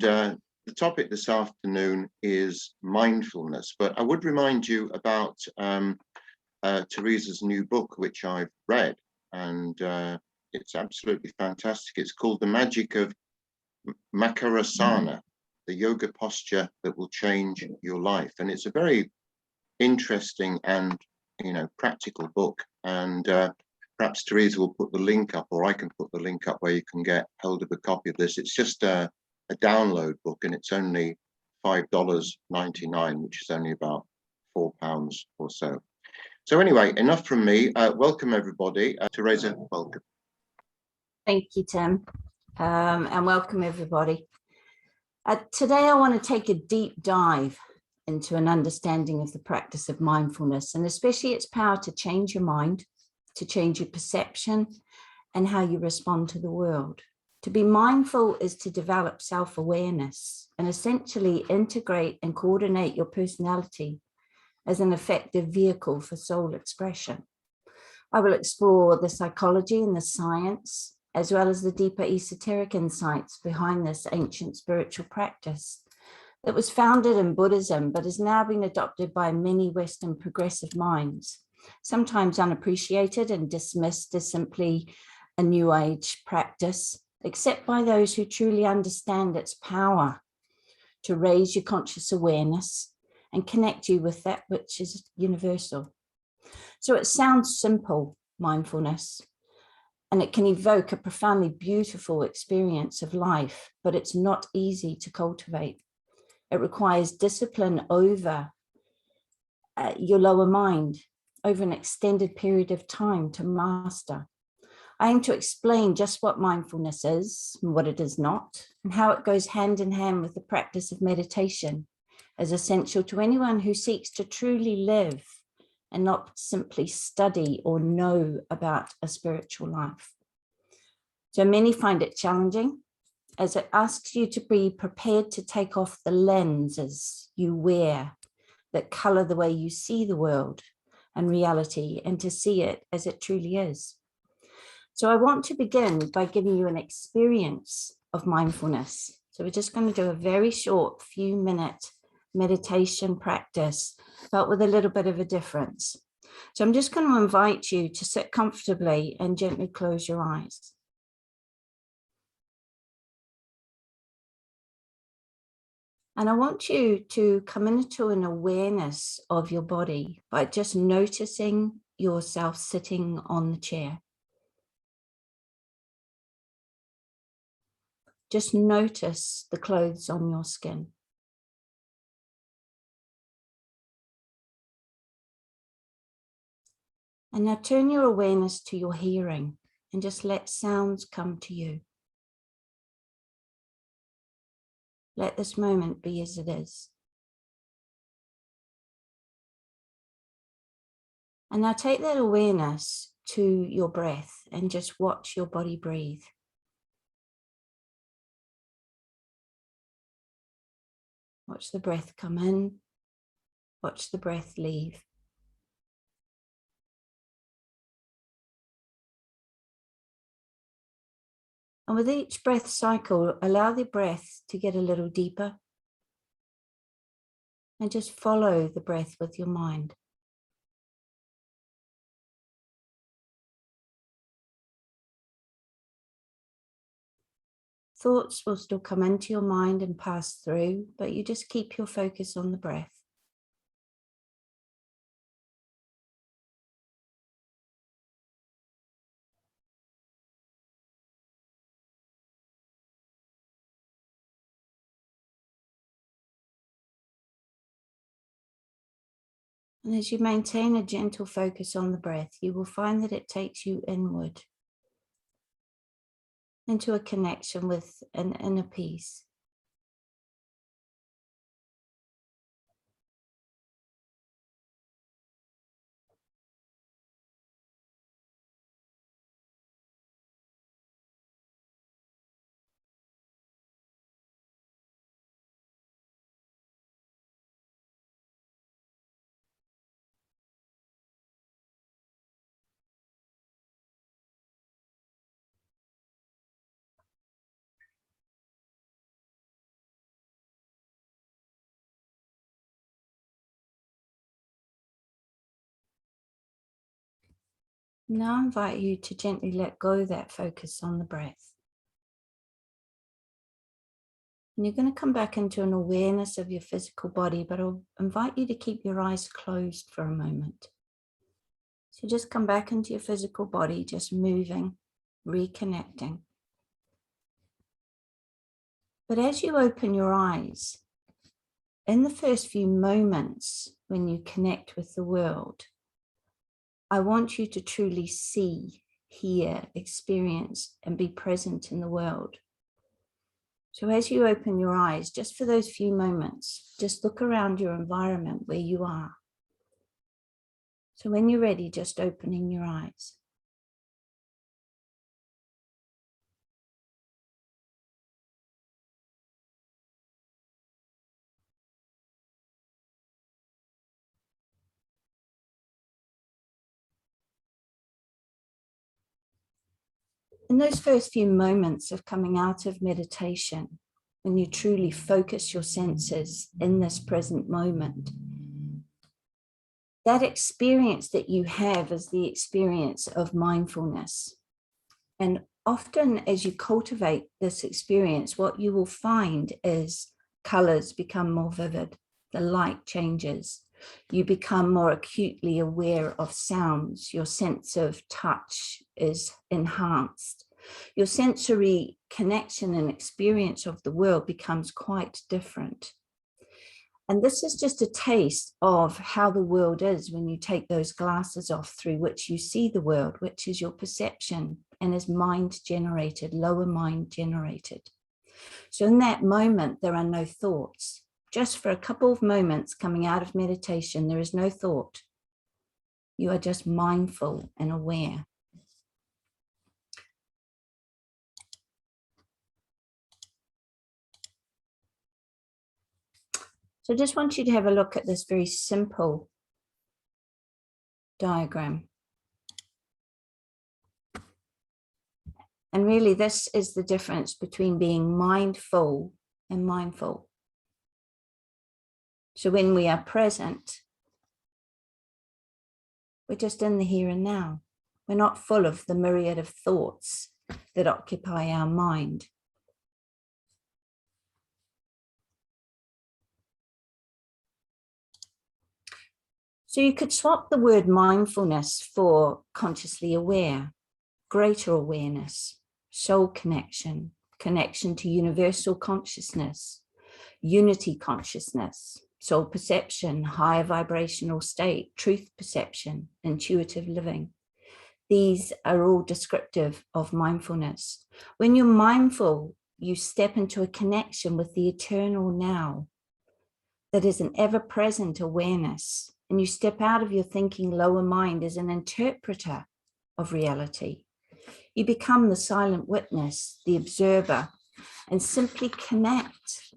And the topic this afternoon is mindfulness, but I would remind you about Teresa's new book, which I've read, and it's absolutely fantastic. It's called The Magic of Makarasana, the yoga posture that will change your life. And it's a very interesting and, practical book. And perhaps Teresa will put the link up, or I can put the link up where you can get hold of a copy of this. It's just a download book, and it's only $5.99, which is only about £4 or so. So anyway, enough from me. Welcome everybody. Teresa, welcome. Thank you, Tim, and welcome everybody. Today I want to take a deep dive into an understanding of the practice of mindfulness, and especially its power to change your mind, to change your perception and how you respond to the world. To be mindful is to develop self-awareness and essentially integrate and coordinate your personality as an effective vehicle for soul expression. I will explore the psychology and the science, as well as the deeper esoteric insights behind this ancient spiritual practice that was founded in Buddhism, but has now been adopted by many Western progressive minds, sometimes unappreciated and dismissed as simply a New Age practice, except by those who truly understand its power to raise your conscious awareness and connect you with that which is universal. So it sounds simple, mindfulness, and it can evoke a profoundly beautiful experience of life, but it's not easy to cultivate. It requires discipline over your lower mind over an extended period of time to master. I aim to explain just what mindfulness is and what it is not, and how it goes hand in hand with the practice of meditation as essential to anyone who seeks to truly live and not simply study or know about a spiritual life. So many find it challenging, as it asks you to be prepared to take off the lenses you wear that color the way you see the world and reality, and to see it as it truly is. So I want to begin by giving you an experience of mindfulness. So we're just going to do a very short few-minute meditation practice, but with a little bit of a difference. So I'm just going to invite you to sit comfortably and gently close your eyes. And I want you to come into an awareness of your body by just noticing yourself sitting on the chair. Just notice the clothes on your skin. And now turn your awareness to your hearing and just let sounds come to you. Let this moment be as it is. And now take that awareness to your breath and just watch your body breathe. Watch the breath come in, watch the breath leave. And with each breath cycle, allow the breath to get a little deeper and just follow the breath with your mind. Thoughts will still come into your mind and pass through, but you just keep your focus on the breath. And as you maintain a gentle focus on the breath, you will find that it takes you inward into a connection with an inner peace. Now I invite you to gently let go that focus on the breath. And you're going to come back into an awareness of your physical body, but I'll invite you to keep your eyes closed for a moment. So just come back into your physical body, just moving, reconnecting. But as you open your eyes, in the first few moments when you connect with the world, I want you to truly see, hear, experience, and be present in the world. So as you open your eyes, just for those few moments, just look around your environment where you are. So when you're ready, just opening your eyes. In those first few moments of coming out of meditation, when you truly focus your senses in this present moment, that experience that you have is the experience of mindfulness. And often as you cultivate this experience, what you will find is colors become more vivid, the light changes, you become more acutely aware of sounds, your sense of touch is enhanced, your sensory connection and experience of the world becomes quite different. And this is just a taste of how the world is when you take those glasses off through which you see the world, which is your perception and is mind generated, lower mind generated. So in that moment, there are no thoughts. Just for a couple of moments coming out of meditation, there is no thought. You are just mindful and aware. So I just want you to have a look at this very simple diagram. And really, this is the difference between being mindful and mindful. So when we are present, we're just in the here and now. We're not full of the myriad of thoughts that occupy our mind. So you could swap the word mindfulness for consciously aware, greater awareness, soul connection, connection to universal consciousness, unity consciousness, soul perception, higher vibrational state, truth perception, intuitive living. These are all descriptive of mindfulness. When you're mindful, you step into a connection with the eternal now that is an ever-present awareness, and you step out of your thinking lower mind as an interpreter of reality. You become the silent witness, the observer, and simply connect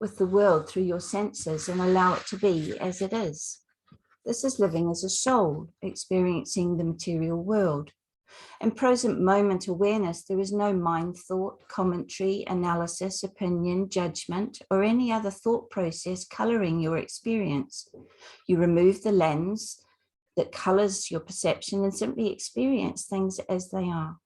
with the world through your senses and allow it to be as it is. This is living as a soul, experiencing the material world. In present moment awareness, there is no mind thought, commentary, analysis, opinion, judgment, or any other thought process coloring your experience. You remove the lens that colors your perception and simply experience things as they are.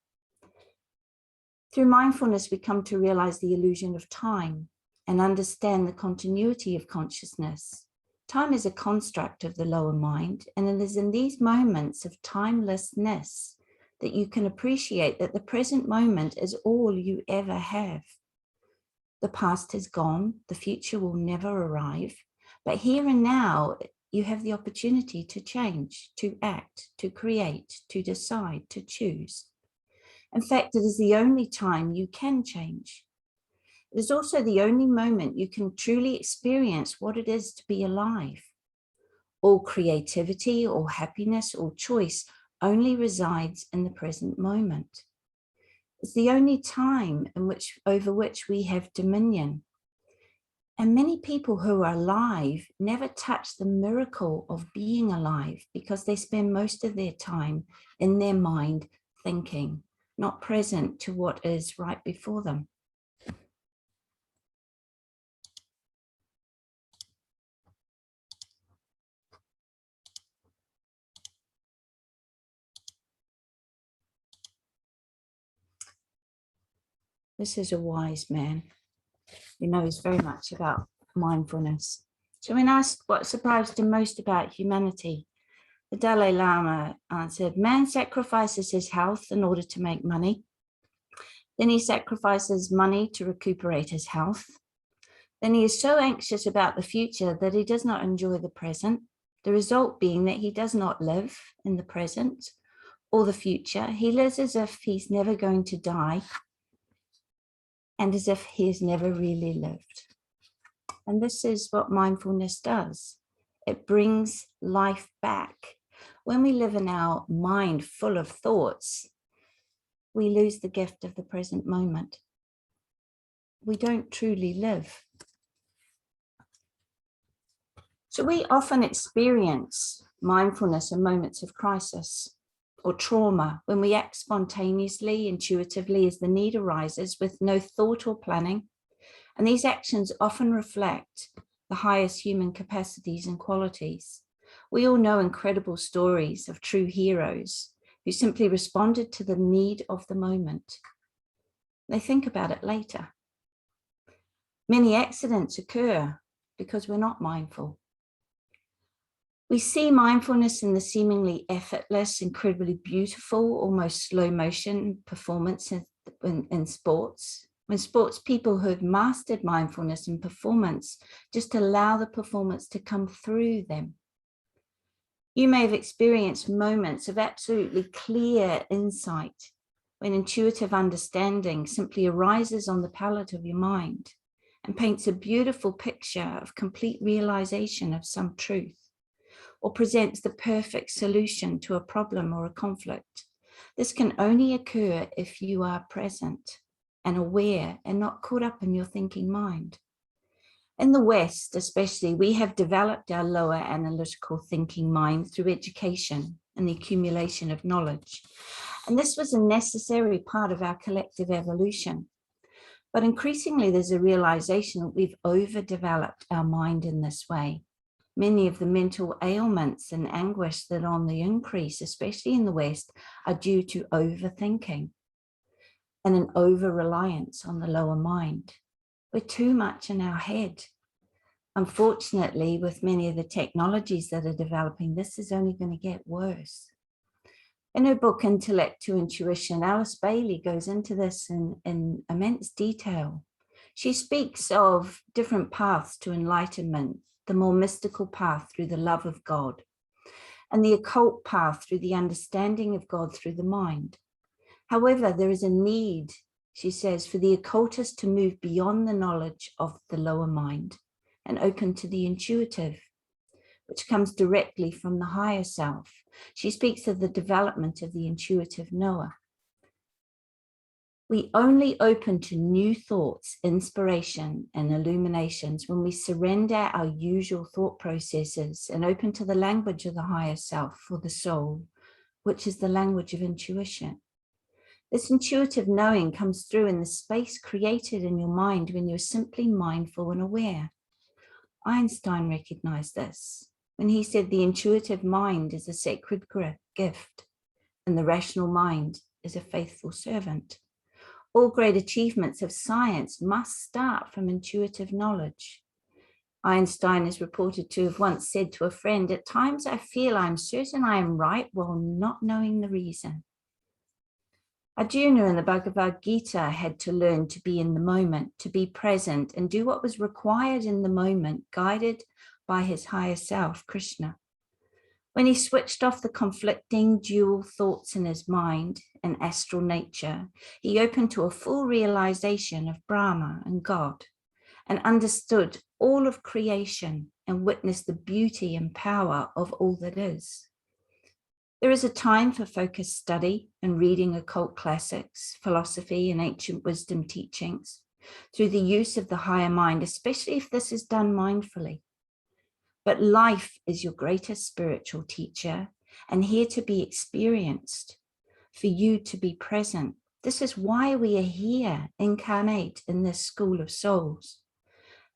Through mindfulness, we come to realize the illusion of time and understand the continuity of consciousness. Time is a construct of the lower mind, and it is in these moments of timelessness that you can appreciate that the present moment is all you ever have. The past is gone, the future will never arrive, but here and now, you have the opportunity to change, to act, to create, to decide, to choose. In fact, it is the only time you can change. It is also the only moment you can truly experience what it is to be alive. All creativity, all happiness, all choice only resides in the present moment. It's the only time over which we have dominion. And many people who are alive never touch the miracle of being alive because they spend most of their time in their mind thinking, not present to what is right before them. This is a wise man who knows very much about mindfulness. So when asked what surprised him most about humanity, the Dalai Lama answered, man sacrifices his health in order to make money. Then he sacrifices money to recuperate his health. Then he is so anxious about the future that he does not enjoy the present, the result being that he does not live in the present or the future. He lives as if he's never going to die and as if he has never really lived. And this is what mindfulness does. It brings life back. When we live in our mind full of thoughts, we lose the gift of the present moment. We don't truly live. So we often experience mindfulness in moments of crisis or trauma when we act spontaneously, intuitively as the need arises with no thought or planning. And these actions often reflect the highest human capacities and qualities. We all know incredible stories of true heroes who simply responded to the need of the moment. They think about it later. Many accidents occur because we're not mindful. We see mindfulness in the seemingly effortless, incredibly beautiful, almost slow motion performance in sports. When sports people who have mastered mindfulness and performance just allow the performance to come through them. You may have experienced moments of absolutely clear insight when intuitive understanding simply arises on the palette of your mind and paints a beautiful picture of complete realization of some truth, or presents the perfect solution to a problem or a conflict. This can only occur if you are present and aware and not caught up in your thinking mind. In the West, especially, we have developed our lower analytical thinking mind through education and the accumulation of knowledge. And this was a necessary part of our collective evolution. But increasingly, there's a realization that we've overdeveloped our mind in this way. Many of the mental ailments and anguish that are on the increase, especially in the West, are due to overthinking and an over-reliance on the lower mind. We're too much in our head. Unfortunately, with many of the technologies that are developing, this is only going to get worse. In her book, Intellect to Intuition, Alice Bailey goes into this in immense detail. She speaks of different paths to enlightenment, the more mystical path through the love of God, and the occult path through the understanding of God through the mind. However, there is a need, she says, for the occultist to move beyond the knowledge of the lower mind and open to the intuitive, which comes directly from the higher self. She speaks of the development of the intuitive knower. We only open to new thoughts, inspiration, and illuminations when we surrender our usual thought processes and open to the language of the higher self or the soul, which is the language of intuition. This intuitive knowing comes through in the space created in your mind when you're simply mindful and aware. Einstein recognized this when he said the intuitive mind is a sacred gift and the rational mind is a faithful servant. All great achievements of science must start from intuitive knowledge. Einstein is reported to have once said to a friend, "At times I feel I'm certain I am right while not knowing the reason." Arjuna in the Bhagavad Gita had to learn to be in the moment, to be present and do what was required in the moment, guided by his higher self, Krishna. When he switched off the conflicting dual thoughts in his mind and astral nature, he opened to a full realization of Brahma and God and understood all of creation and witnessed the beauty and power of all that is. There is a time for focused study and reading occult classics, philosophy, and ancient wisdom teachings through the use of the higher mind, especially if this is done mindfully. But life is your greatest spiritual teacher and here to be experienced, for you to be present. This is why we are here, incarnate in this school of souls.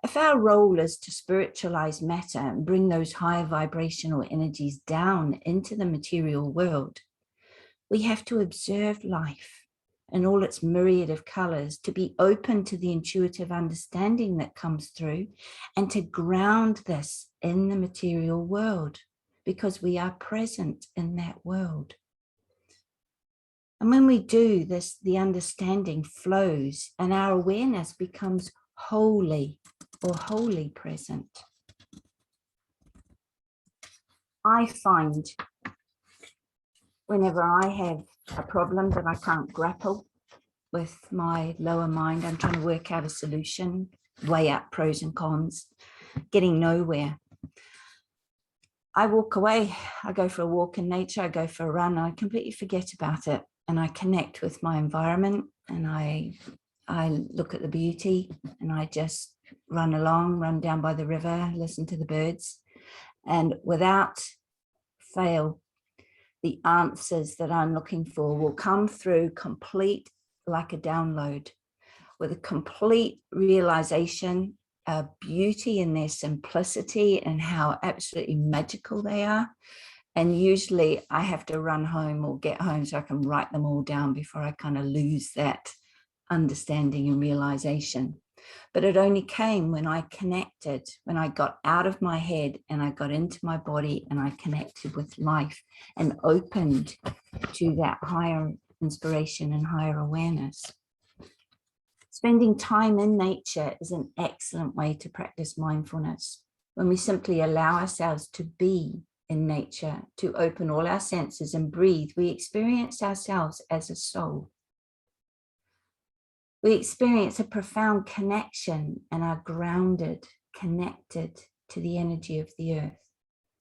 If our role is to spiritualize matter and bring those higher vibrational energies down into the material world, we have to observe life in all its myriad of colors, to be open to the intuitive understanding that comes through, and to ground this in the material world, because we are present in that world. And when we do this, the understanding flows and our awareness becomes wholly or wholly present. I find whenever I have a problem that I can't grapple with my lower mind, I'm trying to work out a solution, weigh up pros and cons, getting nowhere. I walk away, I go for a walk in nature, I go for a run, I completely forget about it, and I connect with my environment, and I look at the beauty, and I just run along, run down by the river, listen to the birds, and without fail, the answers that I'm looking for will come through complete, like a download, with a complete realization, beauty in their simplicity and how absolutely magical they are. And usually I have to run home or get home so I can write them all down before I kind of lose that understanding and realization. But it only came when I connected, when I got out of my head and I got into my body and I connected with life and opened to that higher inspiration and higher awareness. Spending time in nature is an excellent way to practice mindfulness. When we simply allow ourselves to be in nature, to open all our senses and breathe, we experience ourselves as a soul. We experience a profound connection and are grounded, connected to the energy of the earth.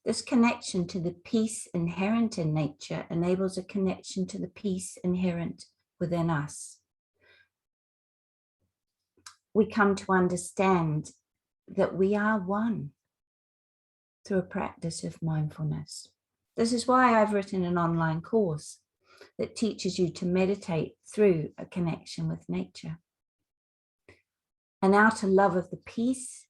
This connection to the peace inherent in nature enables a connection to the peace inherent within us. We come to understand that we are one through a practice of mindfulness. This is why I've written an online course that teaches you to meditate through a connection with nature. An outer love of the peace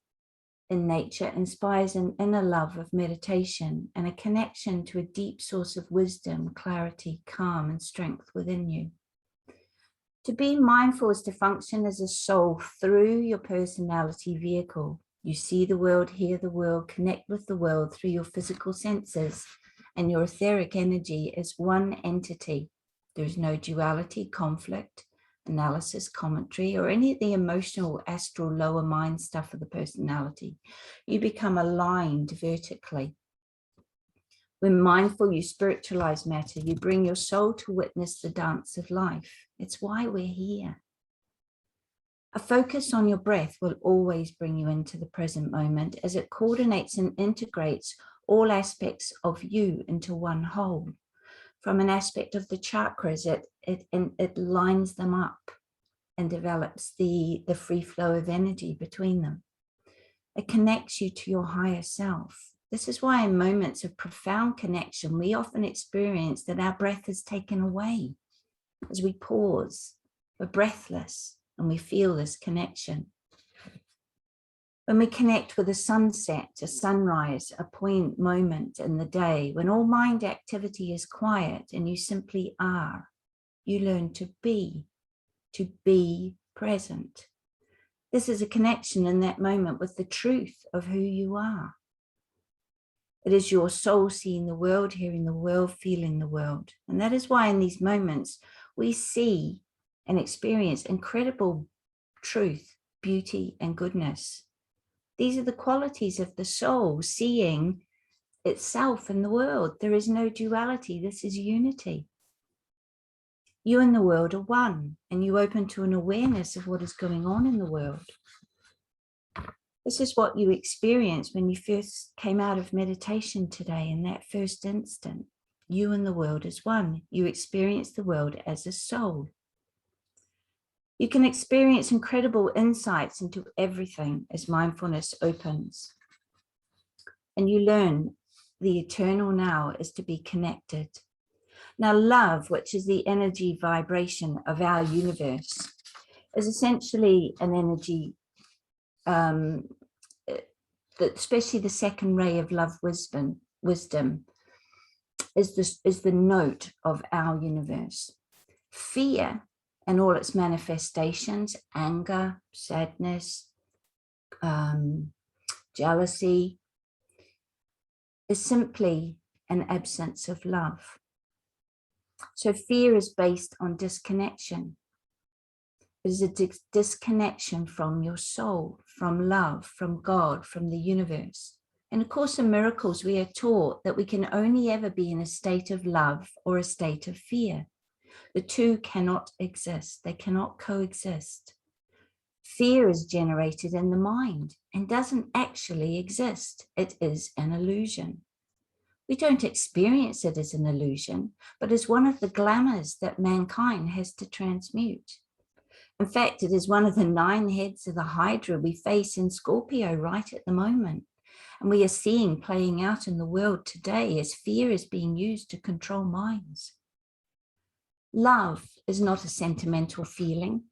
in nature inspires an inner love of meditation and a connection to a deep source of wisdom, clarity, calm, and strength within you. To be mindful is to function as a soul through your personality vehicle. You see the world, hear the world, connect with the world through your physical senses, and your etheric energy is one entity. There is no duality, conflict, analysis, commentary, or any of the emotional, astral, lower mind stuff of the personality. You become aligned vertically. When mindful, you spiritualize matter. You bring your soul to witness the dance of life. It's why we're here. A focus on your breath will always bring you into the present moment as it coordinates and integrates all aspects of you into one whole. From an aspect of the chakras, it lines them up and develops the free flow of energy between them. It connects you to your higher self. This is why in moments of profound connection, we often experience that our breath is taken away. As we pause, we're breathless and we feel this connection. When we connect with a sunset, a sunrise, a point moment in the day, when all mind activity is quiet and you simply are, you learn to be present. This is a connection in that moment with the truth of who you are. It is your soul seeing the world, hearing the world, feeling the world. And that is why in these moments, we see and experience incredible truth, beauty, and goodness. These are the qualities of the soul seeing itself in the world. There is no duality. This is unity. You and the world are one, and you open to an awareness of what is going on in the world. This is what you experienced when you first came out of meditation today in that first instant. You and the world is one. You experience the world as a soul. You can experience incredible insights into everything as mindfulness opens. And you learn the eternal now is to be connected. Now, love, which is the energy vibration of our universe, is essentially an energy especially the second ray of love wisdom is the note of our universe. Fear and all its manifestations, anger, sadness, jealousy, is simply an absence of love. So fear is based on disconnection. It is a disconnection from your soul, from love, from God, from the universe. In A Course in Miracles, we are taught that we can only ever be in a state of love or a state of fear. The two cannot exist. They cannot coexist. Fear is generated in the mind and doesn't actually exist. It is an illusion. We don't experience it as an illusion, but as one of the glamours that mankind has to transmute. In fact, it is one of the 9 heads of the Hydra we face in Scorpio right at the moment. And we are seeing playing out in the world today as fear is being used to control minds. Love is not a sentimental feeling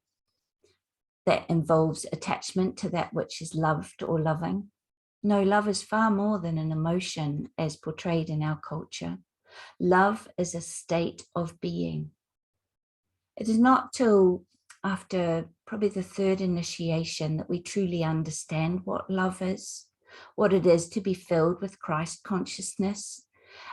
that involves attachment to that which is loved or loving. No, love is far more than an emotion as portrayed in our culture. Love is a state of being. It is not till after probably the 3rd initiation that we truly understand what love is, what it is to be filled with Christ consciousness.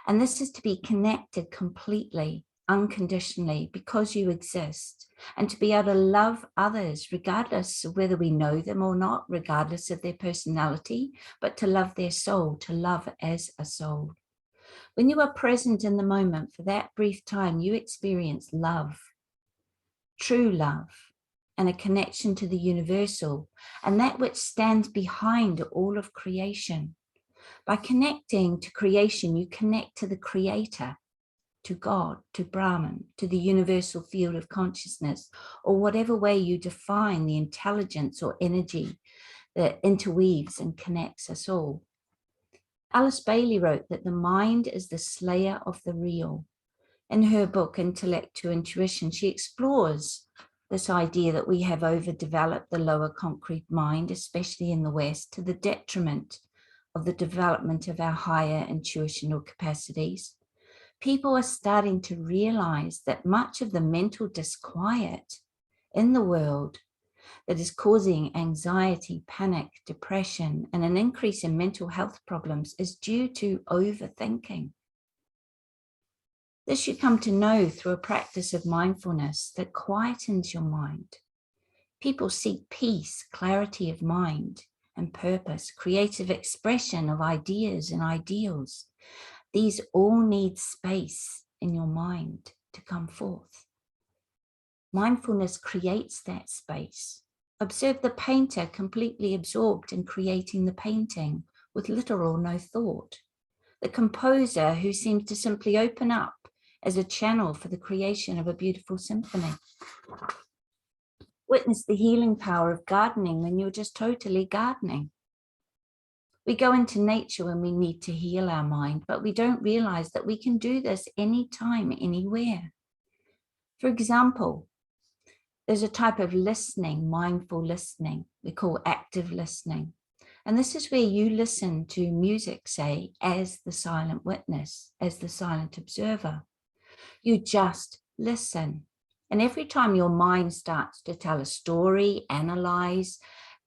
And this is to be connected completely, unconditionally, because you exist, and to be able to love others regardless of whether we know them or not, regardless of their personality, but to love their soul, to love as a soul. When you are present in the moment for that brief time, you experience love, true love, and a connection to the universal, and that which stands behind all of creation. By connecting to creation, you connect to the creator, to God, to Brahman, to the universal field of consciousness, or whatever way you define the intelligence or energy that interweaves and connects us all. Alice Bailey wrote that the mind is the slayer of the real. In her book, Intellect to Intuition, she explores this idea that we have overdeveloped the lower concrete mind, especially in the West, to the detriment of the development of our higher intuitional capacities. People are starting to realize that much of the mental disquiet in the world that is causing anxiety, panic, depression, and an increase in mental health problems is due to overthinking. This you come to know through a practice of mindfulness that quietens your mind. People seek peace, clarity of mind and purpose, creative expression of ideas and ideals. These all need space in your mind to come forth. Mindfulness creates that space. Observe the painter completely absorbed in creating the painting with little or no thought. The composer who seems to simply open up as a channel for the creation of a beautiful symphony. Witness the healing power of gardening when you're just totally gardening. We go into nature when we need to heal our mind, but we don't realize that we can do this anytime, anywhere. For example, there's a type of listening, mindful listening, we call active listening. And this is where you listen to music, say, as the silent witness, as the silent observer. You just listen. And every time your mind starts to tell a story, analyze,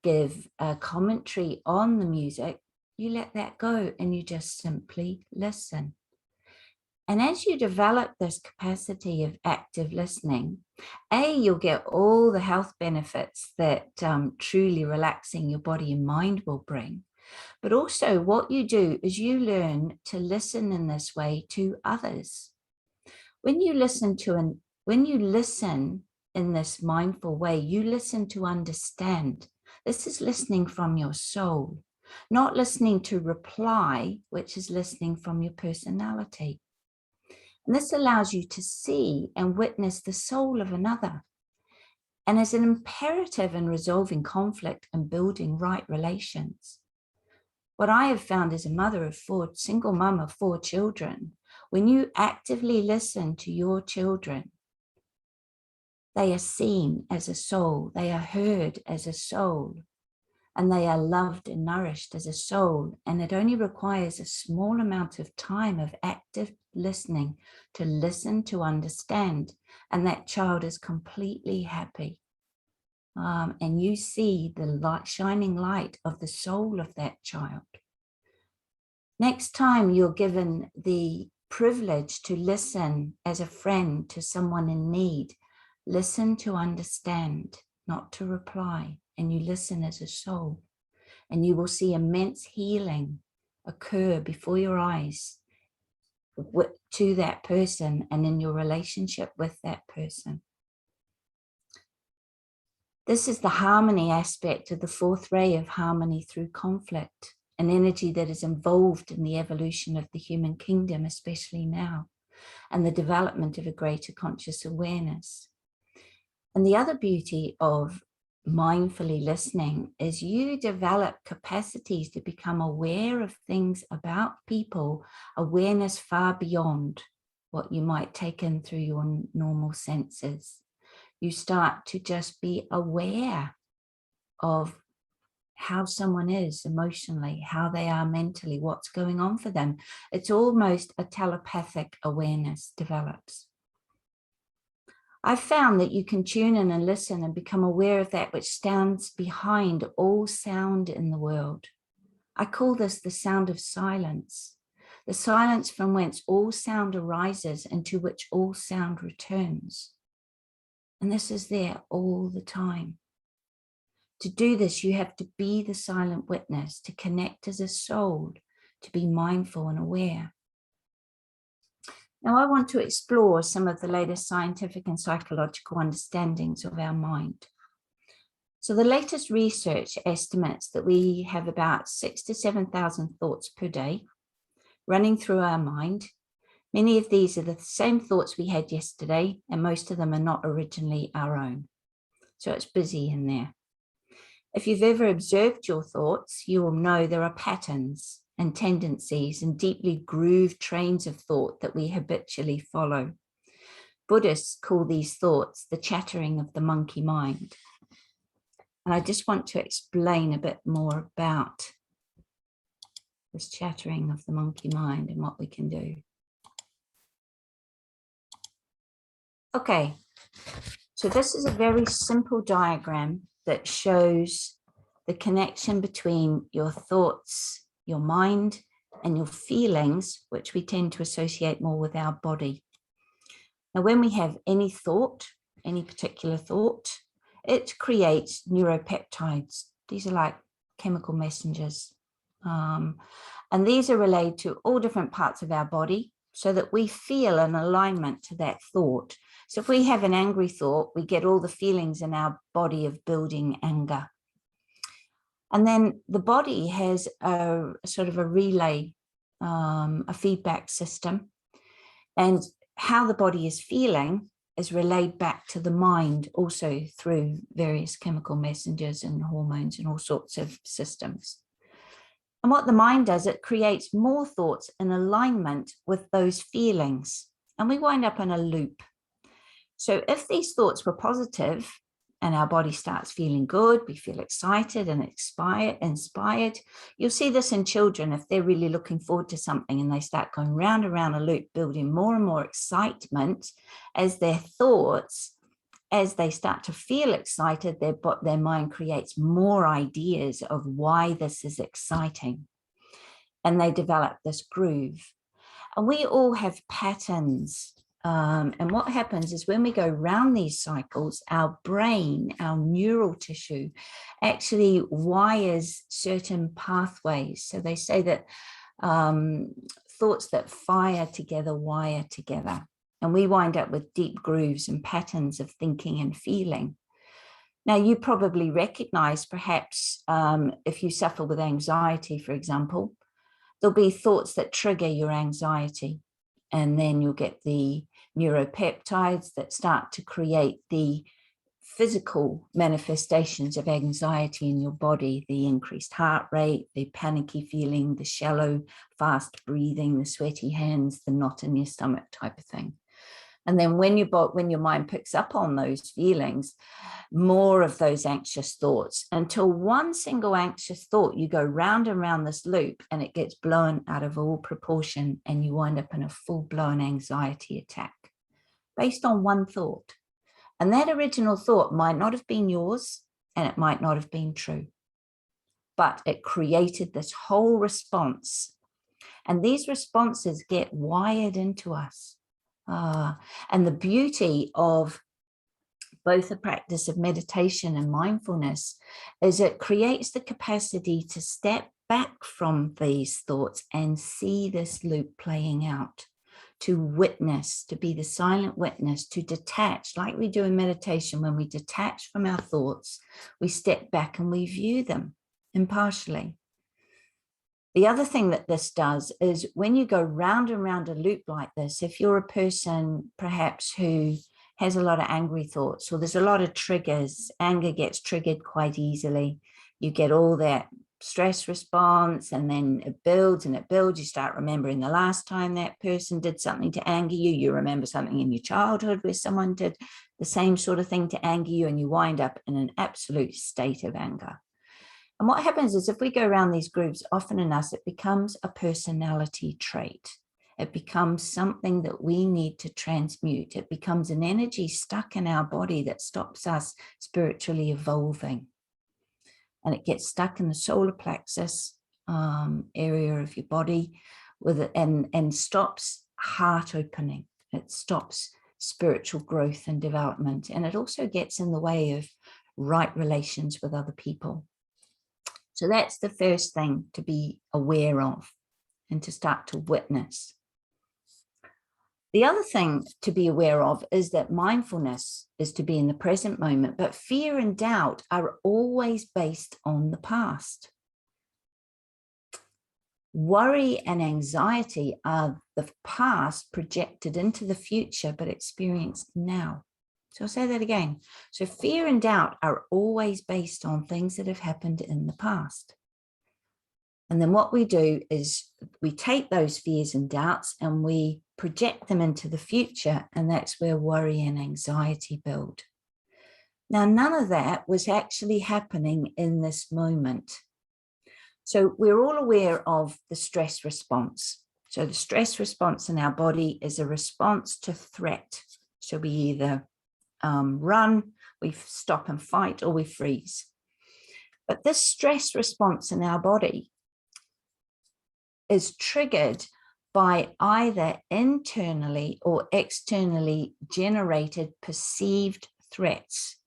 give a commentary on the music, you let that go and you just simply listen. And as you develop this capacity of active listening, you'll get all the health benefits that truly relaxing your body and mind will bring. But also what you do is you learn to listen in this way to others. When you listen in this mindful way, you listen to understand. This is listening from your soul, not listening to reply, which is listening from your personality. And this allows you to see and witness the soul of another. And as an imperative in resolving conflict and building right relations. What I have found as a mother of 4, single mum of 4 children, when you actively listen to your children, they are seen as a soul, they are heard as a soul. and they are loved and nourished as a soul. And it only requires a small amount of time of active listening to listen to understand. And that child is completely happy. And you see the light, shining light of the soul of that child. Next time you're given the privilege to listen as a friend to someone in need, listen to understand, not to reply, and you listen as a soul, and you will see immense healing occur before your eyes to that person and in your relationship with that person. This is the harmony aspect of the fourth ray of harmony through conflict, an energy that is involved in the evolution of the human kingdom, especially now, and the development of a greater conscious awareness. And the other beauty of mindfully listening is you develop capacities to become aware of things about people, awareness far beyond what you might take in through your normal senses. You start to just be aware of how someone is emotionally, how they are mentally, what's going on for them. It's almost a telepathic awareness develops. I've found that you can tune in and listen and become aware of that which stands behind all sound in the world. I call this the sound of silence, the silence from whence all sound arises and to which all sound returns. And this is there all the time. To do this, you have to be the silent witness, to connect as a soul, to be mindful and aware. Now, I want to explore some of the latest scientific and psychological understandings of our mind. So the latest research estimates that we have about 6,000 to 7,000 thoughts per day running through our mind. Many of these are the same thoughts we had yesterday, and most of them are not originally our own. So it's busy in there. If you've ever observed your thoughts, you will know there are patterns and tendencies and deeply grooved trains of thought that we habitually follow. Buddhists call these thoughts the chattering of the monkey mind. And I just want to explain a bit more about this chattering of the monkey mind and what we can do. Okay, so this is a very simple diagram that shows the connection between your thoughts, your mind, and your feelings, which we tend to associate more with our body. Now, when we have any thought, any particular thought, it creates neuropeptides. These are like chemical messengers. And these are relayed to all different parts of our body so that we feel an alignment to that thought. So if we have an angry thought, we get all the feelings in our body of building anger. And then the body has a sort of a relay, a feedback system. And how the body is feeling is relayed back to the mind also through various chemical messengers and hormones and all sorts of systems. And what the mind does, it creates more thoughts in alignment with those feelings. And we wind up in a loop. So if these thoughts were positive and our body starts feeling good, we feel excited and inspired. You'll see this in children if they're really looking forward to something and they start going round and round a loop, building more and more excitement as their thoughts, as they start to feel excited, their mind creates more ideas of why this is exciting. And they develop this groove. And we all have patterns. And what happens is when we go round these cycles, our brain, our neural tissue actually wires certain pathways. So they say that thoughts that fire together wire together. And we wind up with deep grooves and patterns of thinking and feeling. Now, you probably recognize perhaps if you suffer with anxiety, for example, there'll be thoughts that trigger your anxiety. And then you'll get the neuropeptides that start to create the physical manifestations of anxiety in your body, the increased heart rate, the panicky feeling, the shallow, fast breathing, the sweaty hands, the knot in your stomach type of thing. And then when your mind picks up on those feelings, more of those anxious thoughts, until one single anxious thought, you go round and round this loop and it gets blown out of all proportion and you wind up in a full-blown anxiety attack based on one thought. And that original thought might not have been yours and it might not have been true, but it created this whole response. And these responses get wired into us. And the beauty of both the practice of meditation and mindfulness is it creates the capacity to step back from these thoughts and see this loop playing out, to witness, to be the silent witness, to detach, like we do in meditation. When we detach from our thoughts, we step back and we view them impartially. The other thing that this does is when you go round and round a loop like this, if you're a person perhaps who has a lot of angry thoughts, or there's a lot of triggers, anger gets triggered quite easily, you get all that stress response and then it builds and it builds. You start remembering the last time that person did something to anger you. You remember something in your childhood where someone did the same sort of thing to anger you, and you wind up in an absolute state of anger. And what happens is if we go around these groups often enough, it becomes a personality trait. It becomes something that we need to transmute. It becomes an energy stuck in our body that stops us spiritually evolving. And it gets stuck in the solar plexus area of your body with it, and stops heart opening. It stops spiritual growth and development. And it also gets in the way of right relations with other people. So that's the first thing to be aware of and to start to witness. The other thing to be aware of is that mindfulness is to be in the present moment, but fear and doubt are always based on the past. Worry and anxiety are the past projected into the future, but experienced now. So I'll say that again. So fear and doubt are always based on things that have happened in the past. And then what we do is we take those fears and doubts and we project them into the future, and that's where worry and anxiety build. Now, none of that was actually happening in this moment. So we're all aware of the stress response. So the stress response in our body is a response to threat. So we either run, we stop and fight, or we freeze. But this stress response in our body is triggered by either internally or externally generated perceived threats.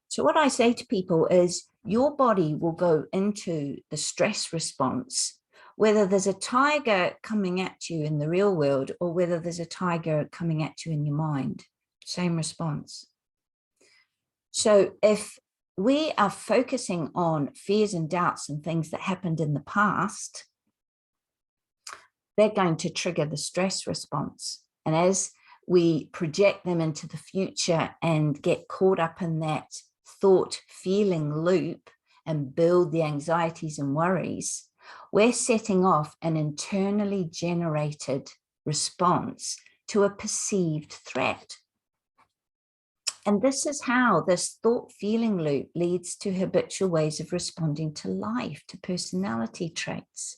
So what I say to people is your body will go into the stress response, whether there's a tiger coming at you in the real world or whether there's a tiger coming at you in your mind. Same response. So if we are focusing on fears and doubts and things that happened in the past, they're going to trigger the stress response. And as we project them into the future and get caught up in that thought feeling loop and build the anxieties and worries, we're setting off an internally generated response to a perceived threat. And this is how this thought-feeling loop leads to habitual ways of responding to life, to personality traits.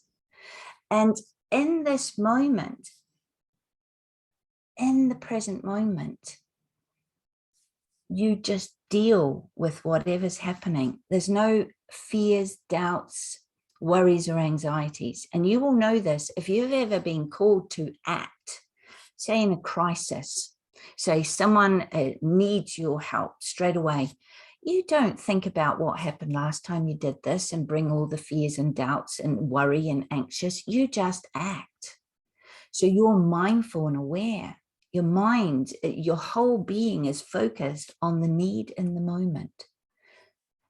And in this moment, in the present moment, you just deal with whatever's happening. There's no fears, doubts, worries, or anxieties. And you will know this if you've ever been called to act, say in a crisis. Say someone needs your help straight away. You don't think about what happened last time you did this and bring all the fears and doubts and worry and anxious. You just act. So you're mindful and aware. Your mind, your whole being is focused on the need in the moment.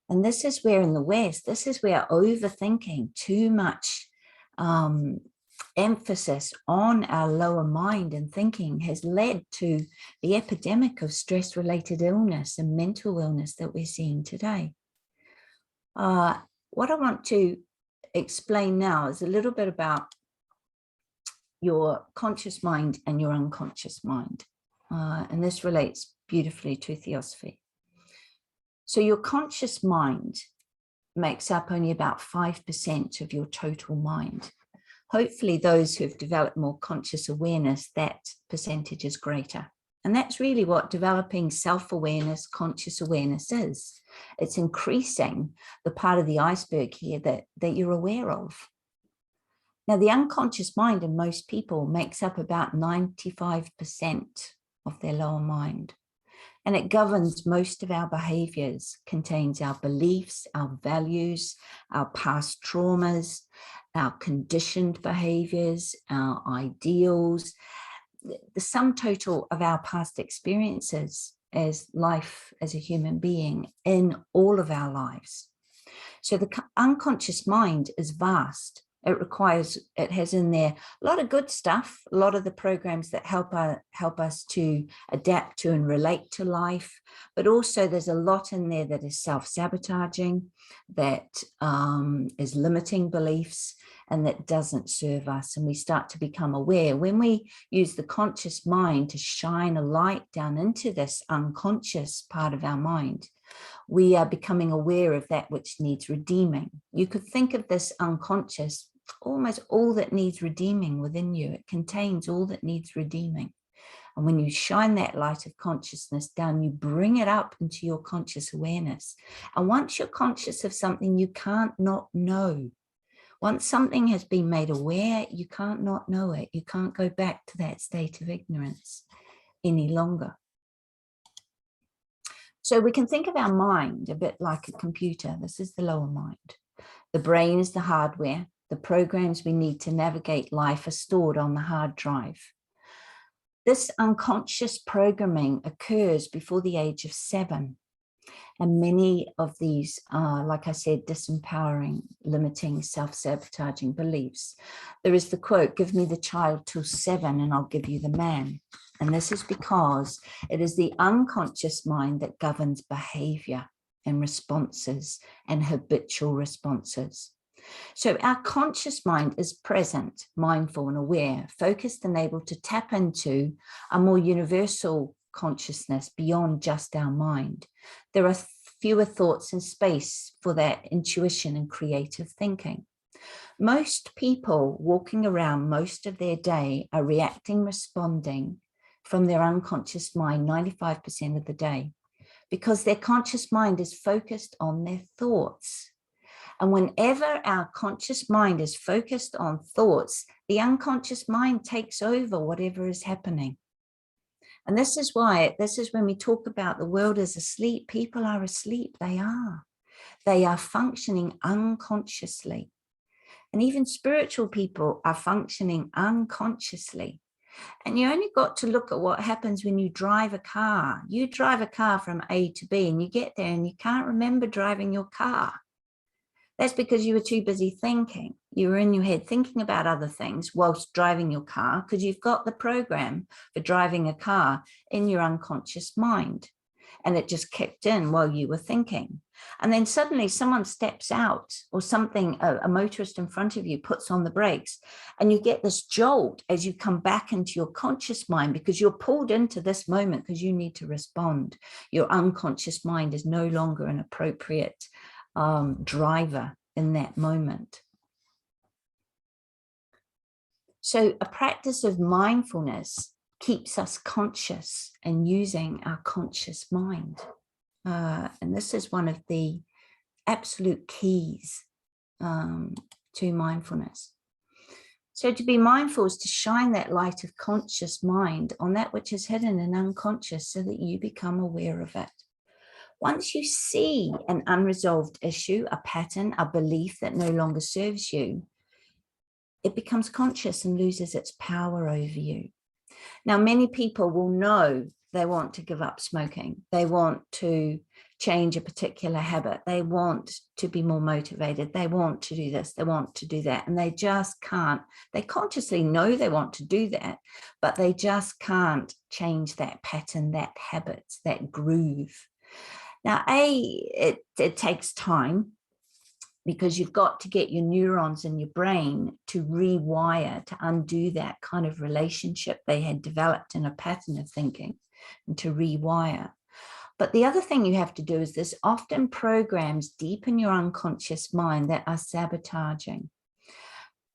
And this is where in the West, this is where overthinking, too much emphasis on our lower mind and thinking has led to the epidemic of stress-related illness and mental illness that we're seeing today. What I want to explain now is a little bit about your conscious mind and your unconscious mind. And this relates beautifully to theosophy. So your conscious mind makes up only about 5% of your total mind. Hopefully those who've developed more conscious awareness, that percentage is greater. And that's really what developing self-awareness, conscious awareness is. It's increasing the part of the iceberg here that you're aware of. Now, the unconscious mind in most people makes up about 95% of their lower mind. And it governs most of our behaviors, contains our beliefs, our values, our past traumas, our conditioned behaviors, our ideals, the sum total of our past experiences as life as a human being in all of our lives. So the unconscious mind is vast. It has in there a lot of good stuff, a lot of the programs that help us to adapt to and relate to life, but also there's a lot in there that is self-sabotaging, that is limiting beliefs, and that doesn't serve us. And we start to become aware. When we use the conscious mind to shine a light down into this unconscious part of our mind, we are becoming aware of that which needs redeeming. You could think of this unconscious, almost all that needs redeeming within you. It contains all that needs redeeming. And when you shine that light of consciousness down, you bring it up into your conscious awareness. And once you're conscious of something, you can't not know. Once something has been made aware, you can't not know it. You can't go back to that state of ignorance any longer. So we can think of our mind a bit like a computer. This is the lower mind. The brain is the hardware. The programs we need to navigate life are stored on the hard drive. This unconscious programming occurs before the age of 7. And many of these are, like I said, disempowering, limiting, self-sabotaging beliefs. There is the quote, "Give me the child till 7 and I'll give you the man." And this is because it is the unconscious mind that governs behavior and responses and habitual responses. So our conscious mind is present, mindful and aware, focused and able to tap into a more universal consciousness beyond just our mind. There are fewer thoughts and space for that intuition and creative thinking. Most people walking around most of their day are reacting, responding from their unconscious mind 95% of the day, because their conscious mind is focused on their thoughts. And whenever our conscious mind is focused on thoughts, the unconscious mind takes over whatever is happening. And this is when we talk about the world is asleep, people are asleep. They are functioning unconsciously. And even spiritual people are functioning unconsciously. And you only got to look at what happens when you drive a car. You drive a car from A to B and you get there and you can't remember driving your car. That's because you were too busy thinking. You were in your head thinking about other things whilst driving your car, because you've got the program for driving a car in your unconscious mind. And it just kicked in while you were thinking. And then suddenly someone steps out or something, a motorist in front of you puts on the brakes, and you get this jolt as you come back into your conscious mind because you're pulled into this moment because you need to respond. Your unconscious mind is no longer an appropriate driver in that moment. So a practice of mindfulness keeps us conscious and using our conscious mind. And this is one of the absolute keys to mindfulness. So to be mindful is to shine that light of conscious mind on that which is hidden and unconscious so that you become aware of it. Once you see an unresolved issue, a pattern, a belief that no longer serves you, it becomes conscious and loses its power over you. Now, many people will know they want to give up smoking. They want to change a particular habit. They want to be more motivated. They want to do this. They want to do that. And they just can't. They consciously know they want to do that, but they just can't change that pattern, that habit, that groove. Now, it takes time. because you've got to get your neurons in your brain to rewire, to undo that kind of relationship they had developed in a pattern of thinking, and to rewire. But the other thing you have to do is there's often programs deep in your unconscious mind that are sabotaging.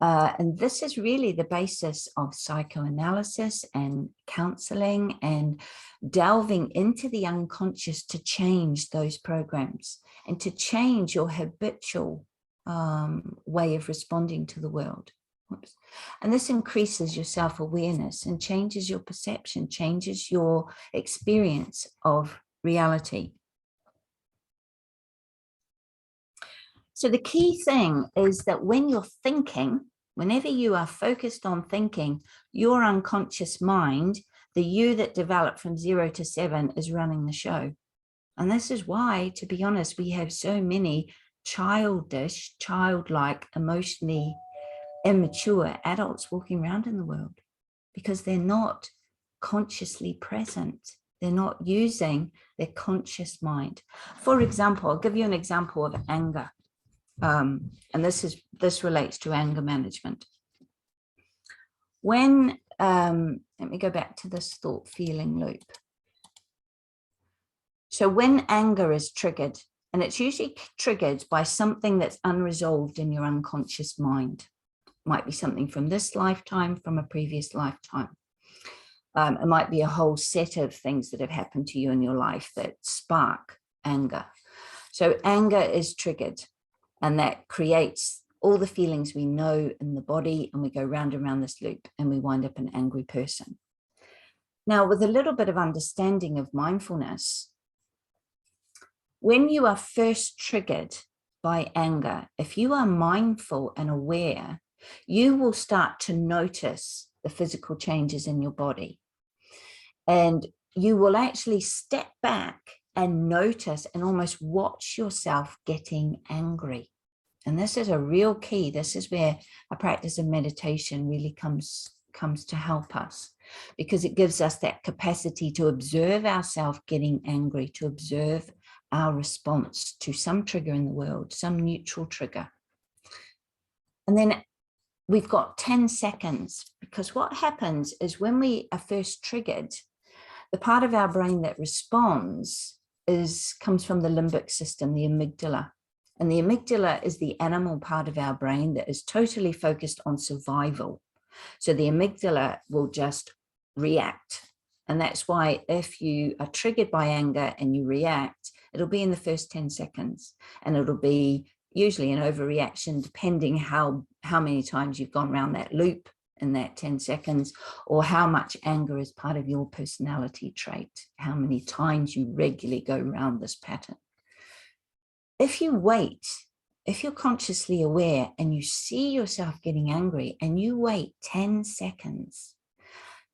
And this is really the basis of psychoanalysis and counseling and delving into the unconscious to change those programs and to change your habitual way of responding to the world. Oops. And this increases your self-awareness and changes your perception, changes your experience of reality. So the key thing is that when you're thinking, whenever you are focused on thinking, your unconscious mind, the you that developed from 0 to 7, is running the show. And this is why, to be honest, we have so many childish, childlike, emotionally immature adults walking around in the world, because they're not consciously present. They're not using their conscious mind. For example, I'll give you an example of anger. And this relates to anger management. When, let me go back to this thought feeling loop. So when anger is triggered, and it's usually triggered by something that's unresolved in your unconscious mind. Might be something from this lifetime, from a previous lifetime. It might be a whole set of things that have happened to you in your life that spark anger. So anger is triggered, and that creates all the feelings we know in the body, and we go round and round this loop and we wind up an angry person. Now, with a little bit of understanding of mindfulness, when you are first triggered by anger, if you are mindful and aware, you will start to notice the physical changes in your body. And you will actually step back and notice and almost watch yourself getting angry. And this is a real key. This is where a practice of meditation really comes to help us, because it gives us that capacity to observe ourselves getting angry, to observe our response to some trigger in the world, some neutral trigger. And then we've got 10 seconds, because what happens is when we are first triggered, the part of our brain that responds comes from the limbic system, the amygdala. And the amygdala is the animal part of our brain that is totally focused on survival. So the amygdala will just react. And that's why if you are triggered by anger and you react, it'll be in the first 10 seconds. And it'll be usually an overreaction, depending how many times you've gone around that loop in that 10 seconds, or how much anger is part of your personality trait, how many times you regularly go around this pattern. If you wait, if you're consciously aware and you see yourself getting angry and you wait 10 seconds,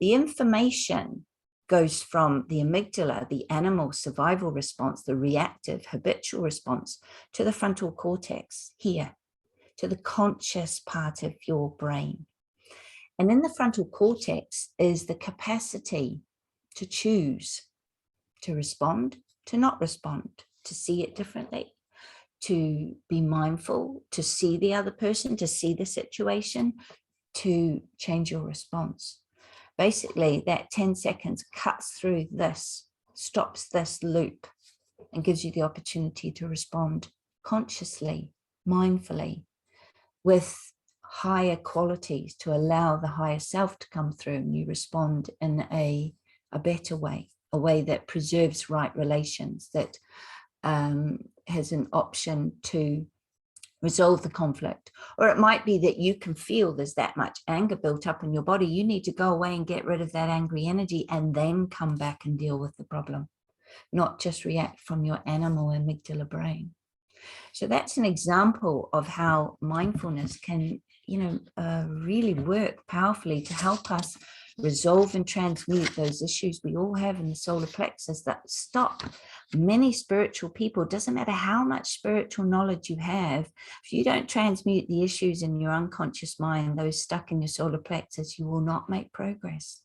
the information goes from the amygdala, the animal survival response, the reactive habitual response, to the frontal cortex here, to the conscious part of your brain. And in the frontal cortex is the capacity to choose, to respond, to not respond, to see it differently, to be mindful, to see the other person, to see the situation, to change your response. Basically, that 10 seconds cuts through this, stops this loop, and gives you the opportunity to respond consciously, mindfully, with higher qualities, to allow the higher self to come through, and you respond in a better way, a way that preserves right relations, that has an option to resolve the conflict. Or it might be that you can feel there's that much anger built up in your body. You need to go away and get rid of that angry energy and then come back and deal with the problem, not just react from your animal amygdala brain. So that's an example of how mindfulness can, really work powerfully to help us resolve and transmute those issues we all have in the solar plexus that stop many spiritual people. It doesn't matter how much spiritual knowledge you have, if you don't transmute the issues in your unconscious mind, those stuck in your solar plexus, you will not make progress.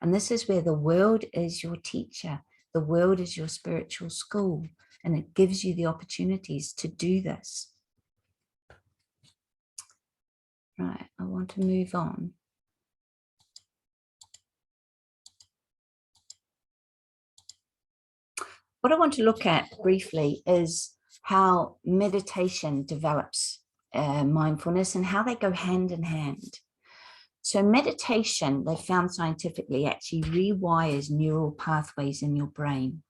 And this is where the world is your teacher. The world is your spiritual school, and it gives you the opportunities to do this. Right, I want to move on. What I want to look at briefly is how meditation develops mindfulness and how they go hand in hand. So meditation, they found scientifically, actually rewires neural pathways in your brain.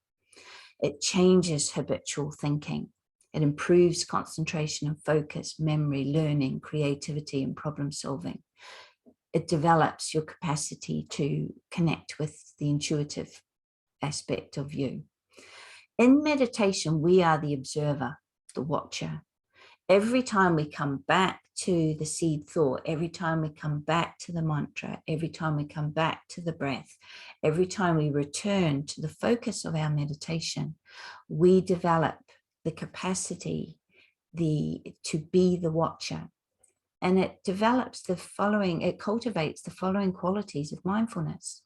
It changes habitual thinking. It improves concentration and focus, memory, learning, creativity, and problem solving. It develops your capacity to connect with the intuitive aspect of you. In meditation, we are the observer, the watcher. Every time we come back to the seed thought, every time we come back to the mantra, every time we come back to the breath, every time we return to the focus of our meditation, we develop the capacity to be the watcher. And it develops the following, it cultivates the following qualities of mindfulness.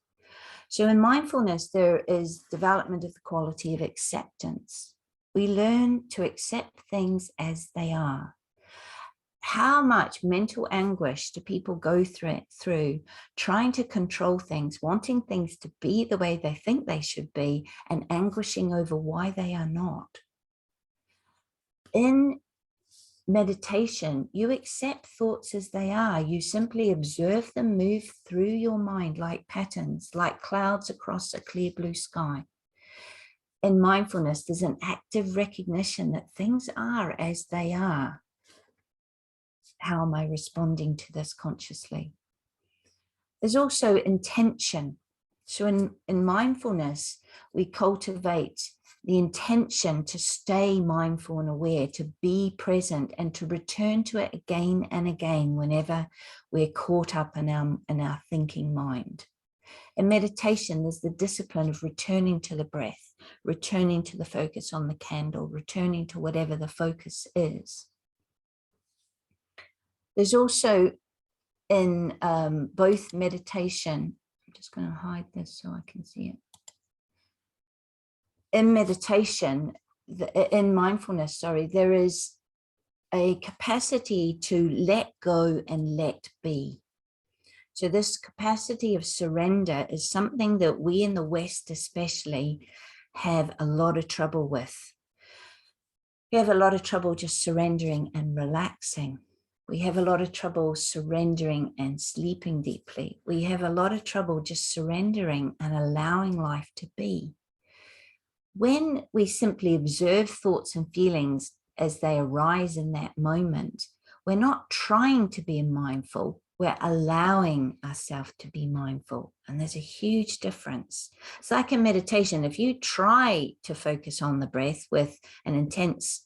So in mindfulness, there is development of the quality of acceptance. We learn to accept things as they are. How much mental anguish do people go through trying to control things, wanting things to be the way they think they should be, and anguishing over why they are not? In meditation, you accept thoughts as they are. You simply observe them move through your mind like patterns, like clouds across a clear blue sky. In mindfulness, there's an active recognition that things are as they are. How am I responding to this consciously? There's also intention. So in mindfulness, we cultivate the intention to stay mindful and aware, to be present and to return to it again and again whenever we're caught up in our thinking mind. In meditation, there's the discipline of returning to the breath, returning to the focus on the candle, returning to whatever the focus is. There's also in both meditation, I'm just going to hide this so I can see it. In meditation, in mindfulness, sorry, there is a capacity to let go and let be. So this capacity of surrender is something that we in the West especially have a lot of trouble with. We have a lot of trouble just surrendering and relaxing. We have a lot of trouble surrendering and sleeping deeply. We have a lot of trouble just surrendering and allowing life to be. When we simply observe thoughts and feelings as they arise in that moment, we're not trying to be mindful, we're allowing ourselves to be mindful. And there's a huge difference. It's like in meditation, if you try to focus on the breath with an intenseness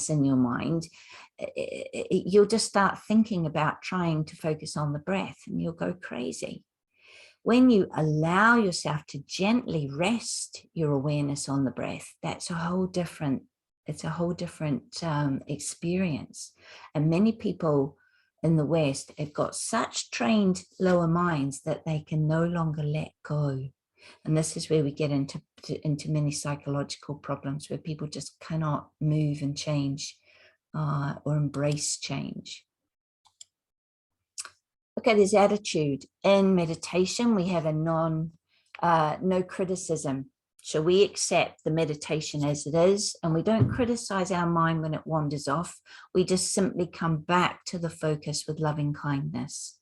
in your mind, you'll just start thinking about trying to focus on the breath and you'll go crazy. When you allow yourself to gently rest your awareness on the breath, it's a whole different experience. And many people in the West have got such trained lower minds that they can no longer let go. And this is where we get into many psychological problems where people just cannot move and change or embrace change. Okay, there's attitude. In meditation, we have a no criticism. So we accept the meditation as it is, and we don't criticize our mind when it wanders off. We just simply come back to the focus with loving kindness.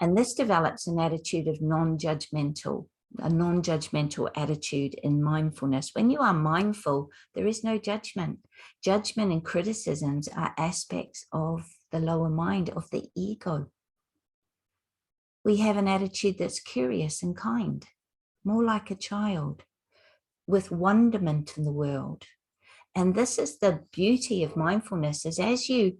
And this develops an attitude of non-judgmental, a non-judgmental attitude in mindfulness. When you are mindful, there is no judgment. Judgment and criticisms are aspects of the lower mind, of the ego. We have an attitude that's curious and kind, more like a child, with wonderment in the world. And this is the beauty of mindfulness, is as you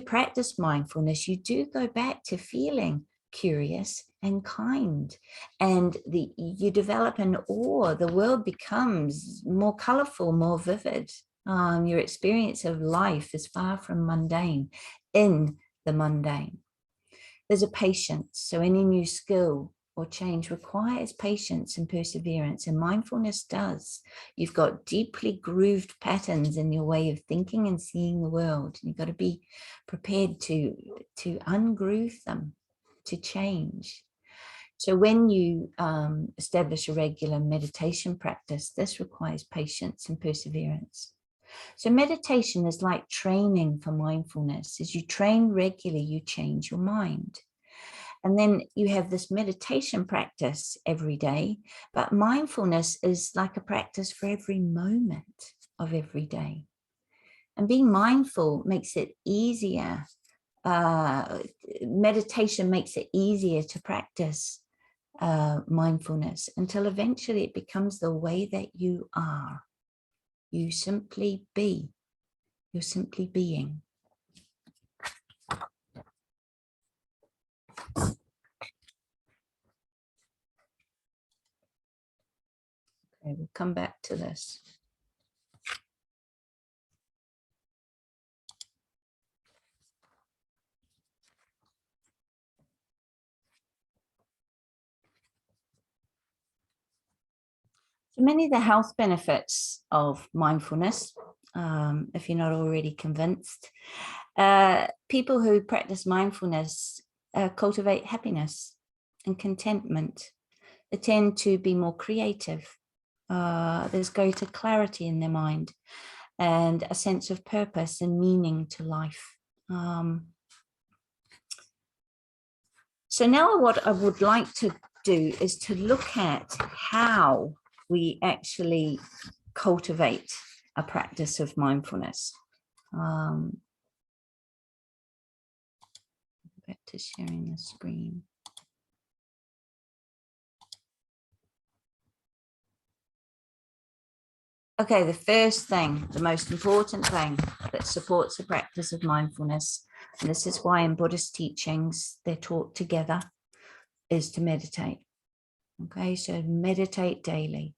practice mindfulness, you do go back to feeling curious and kind, and you develop an awe. The world becomes more colorful, more vivid. Your experience of life is far from mundane, in the mundane. There's a patience. So any new skill or change requires patience and perseverance, and mindfulness does. You've got deeply grooved patterns in your way of thinking and seeing the world. You've got to be prepared to ungroove them, to change. So when you establish a regular meditation practice, this requires patience and perseverance. So meditation is like training for mindfulness. As you train regularly, you change your mind. And then you have this meditation practice every day, but mindfulness is like a practice for every moment of every day. And being mindful makes it easier. Meditation makes it easier to practice mindfulness until eventually it becomes the way that you are. You simply be. You're simply being. Okay, we'll come back to this. So many of the health benefits of mindfulness, if you're not already convinced, people who practice mindfulness cultivate happiness and contentment. They tend to be more creative. There's greater clarity in their mind and a sense of purpose and meaning to life. So now what I would like to do is to look at how we actually cultivate a practice of mindfulness. Back to sharing the screen. Okay, the first thing, the most important thing that supports the practice of mindfulness, and this is why in Buddhist teachings they're taught together, is to meditate. Okay, so meditate daily.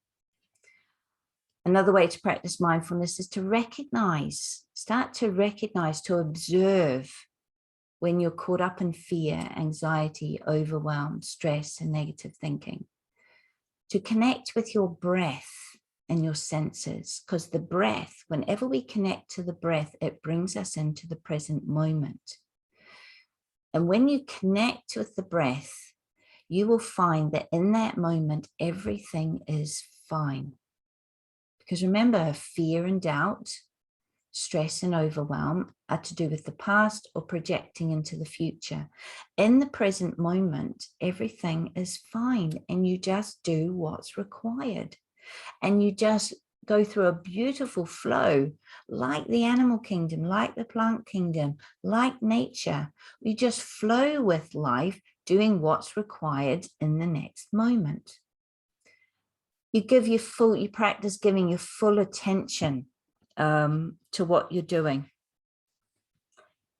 Another way to practice mindfulness is to recognize, start to recognize, to observe when you're caught up in fear, anxiety, overwhelm, stress, and negative thinking. To connect with your breath and your senses, because the breath, whenever we connect to the breath, it brings us into the present moment. And when you connect with the breath, you will find that in that moment, everything is fine. Because remember, fear and doubt, stress and overwhelm are to do with the past or projecting into the future. In the present moment, everything is fine, and you just do what's required. And you just go through a beautiful flow, like the animal kingdom, like the plant kingdom, like nature. You just flow with life, doing what's required in the next moment. You practice giving your full attention to what you're doing.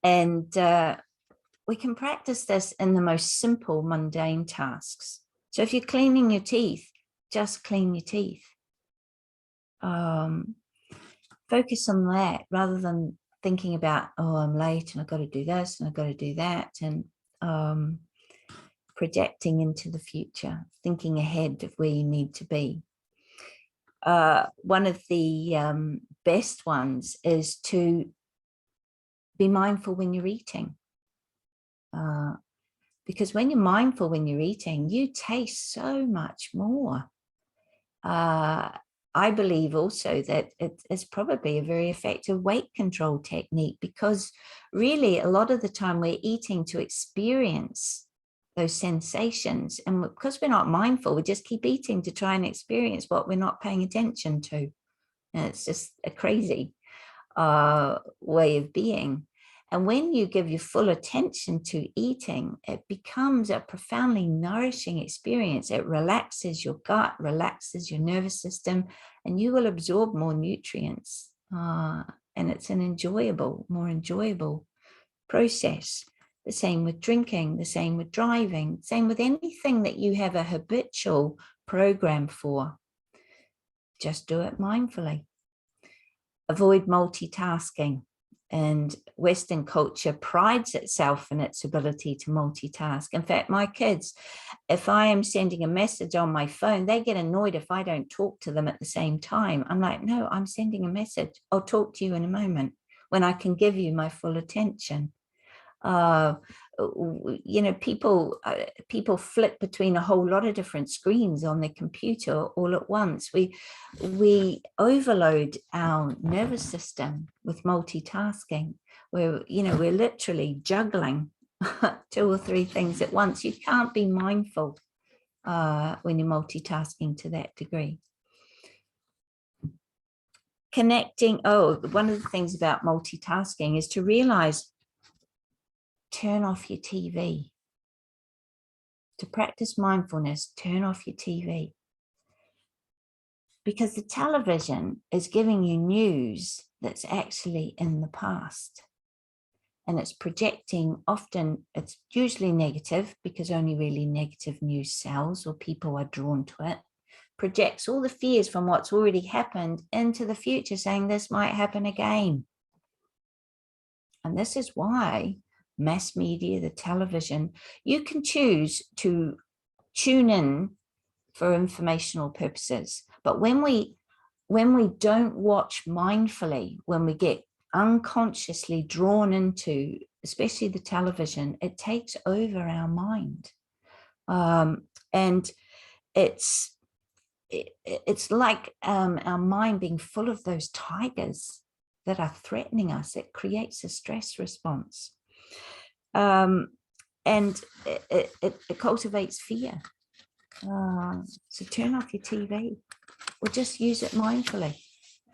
And we can practice this in the most simple, mundane tasks. So if you're cleaning your teeth, just clean your teeth. Focus on that rather than thinking about, oh, I'm late and I've got to do this and I've got to do that, and projecting into the future, thinking ahead of where you need to be. One of the best ones is to be mindful when you're eating. Because when you're mindful when you're eating, you taste so much more. I believe also that it's probably a very effective weight control technique, because really a lot of the time we're eating to experience those sensations. And because we're not mindful, we just keep eating to try and experience what we're not paying attention to. And it's just a crazy way of being. And when you give your full attention to eating, it becomes a profoundly nourishing experience. It relaxes your gut, relaxes your nervous system, and you will absorb more nutrients. And it's an more enjoyable process. The same with drinking, the same with driving, same with anything that you have a habitual program for. Just do it mindfully. Avoid multitasking. And Western culture prides itself in its ability to multitask. In fact, my kids, if I am sending a message on my phone, they get annoyed if I don't talk to them at the same time. I'm like, no, I'm sending a message. I'll talk to you in a moment when I can give you my full attention. People flip between a whole lot of different screens on their computer all at once. We overload our nervous system with multitasking. We're literally juggling 2 or 3 things at once. You can't be mindful when you're multitasking to that degree. Connecting. One of the things about multitasking is to realize, turn off your TV. To practice mindfulness, turn off your TV. Because the television is giving you news that's actually in the past. And it's projecting, often it's usually negative, because only really negative news sells, or people are drawn to it. Projects all the fears from what's already happened into the future, saying this might happen again. And this is why mass media, the television, you can choose to tune in for informational purposes. But when we don't watch mindfully, when we get unconsciously drawn into, especially the television, it takes over our mind. And it's like our mind being full of those tigers that are threatening us. It creates a stress response. And it cultivates fear. So turn off your TV, or just use it mindfully.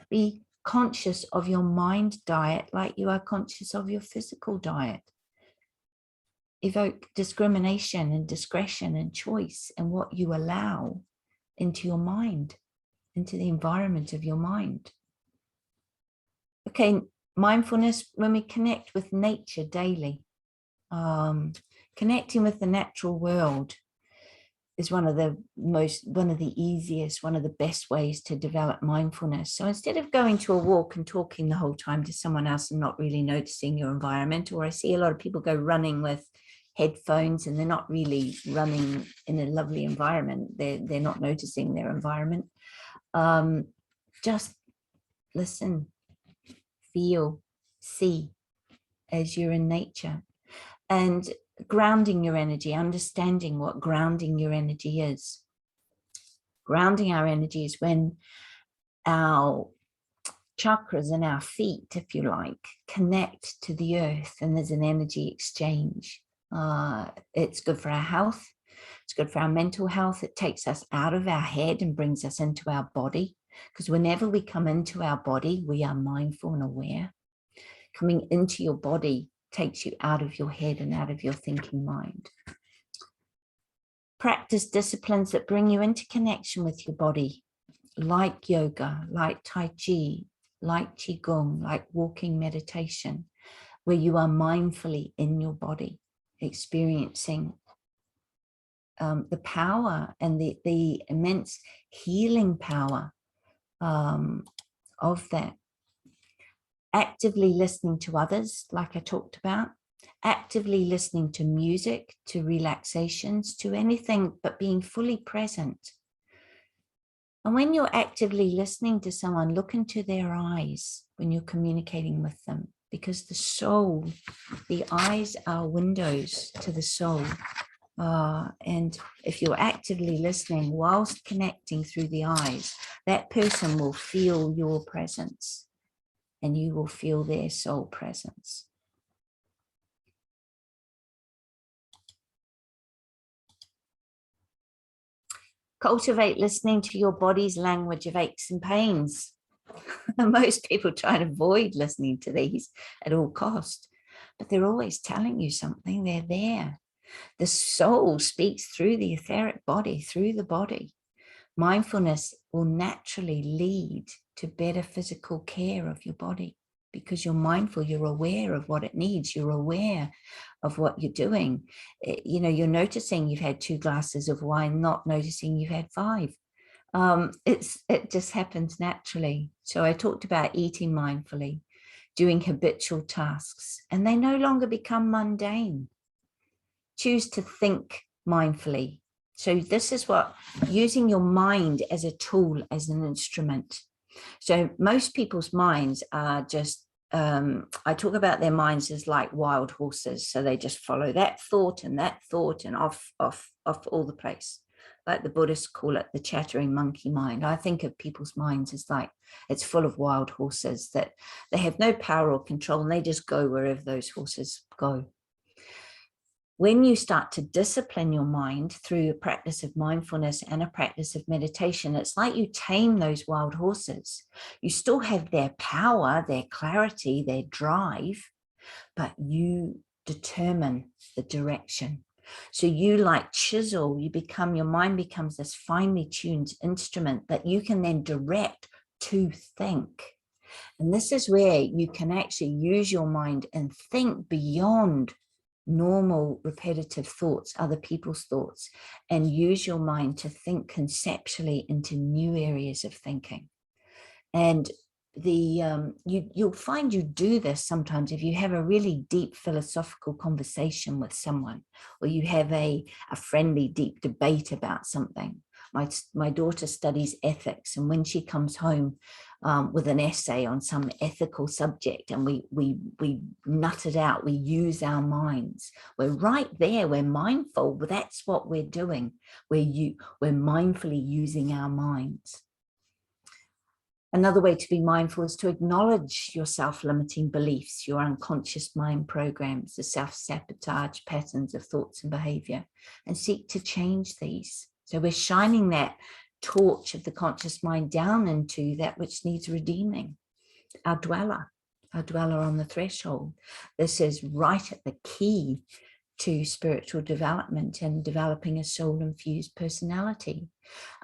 Be conscious of your mind diet like you are conscious of your physical diet. Evoke discrimination and discretion and choice and what you allow into your mind, into the environment of your mind. Okay, mindfulness, when we connect with nature daily, connecting with the natural world is one of the easiest, one of the best ways to develop mindfulness. So instead of going to a walk and talking the whole time to someone else and not really noticing your environment, or I see a lot of people go running with headphones and they're not really running in a lovely environment. They're not noticing their environment. Just listen, feel, see as you're in nature. And grounding your energy, understanding what grounding your energy is. Grounding our energy is when our chakras and our feet, if you like, connect to the earth and there's an energy exchange. It's good for our health. It's good for our mental health. It takes us out of our head and brings us into our body. Because whenever we come into our body, we are mindful and aware. Coming into your body takes you out of your head and out of your thinking mind. Practice disciplines that bring you into connection with your body, like yoga, like Tai Chi, like Qigong, like walking meditation, where you are mindfully in your body, experiencing the power and the immense healing power of that. Actively listening to others, like I talked about, actively listening to music, to relaxations, to anything but being fully present. And when you're actively listening to someone, look into their eyes when you're communicating with them, because the soul, the eyes are windows to the soul. And if you're actively listening whilst connecting through the eyes, that person will feel your presence. And you will feel their soul presence. Cultivate listening to your body's language of aches and pains. Most people try to avoid listening to these at all cost, but they're always telling you something. They're there. The soul speaks through the etheric body, through the body. Mindfulness will naturally lead to better physical care of your body. Because you're mindful, you're aware of what it needs, you're aware of what you're doing. You're noticing you've had 2 glasses of wine, not noticing you've had 5. It just happens naturally. So I talked about eating mindfully, doing habitual tasks, and they no longer become mundane. Choose to think mindfully. So this is what using your mind as a tool, as an instrument. So most people's minds are just, I talk about their minds as like wild horses. So they just follow that thought and off all the place. Like the Buddhists call it the chattering monkey mind. I think of people's minds as like, it's full of wild horses that they have no power or control, and they just go wherever those horses go. When you start to discipline your mind through a practice of mindfulness and a practice of meditation, it's like you tame those wild horses. You still have their power, their clarity, their drive, but you determine the direction. So you like chisel, your mind becomes this finely tuned instrument that you can then direct to think. And this is where you can actually use your mind and think beyond normal repetitive thoughts, other people's thoughts, and use your mind to think conceptually into new areas of thinking. And you'll find you do this sometimes if you have a really deep philosophical conversation with someone, or you have a friendly deep debate about something. My daughter studies ethics, and when she comes home with an essay on some ethical subject, and we nut it out, we use our minds. We're right there, we're mindful, but that's what we're doing. We're mindfully using our minds. Another way to be mindful is to acknowledge your self-limiting beliefs, your unconscious mind programs, the self-sabotage patterns of thoughts and behavior, and seek to change these. So we're shining that torch of the conscious mind down into that which needs redeeming, our dweller on the threshold. This is right at the key to spiritual development and developing a soul-infused personality.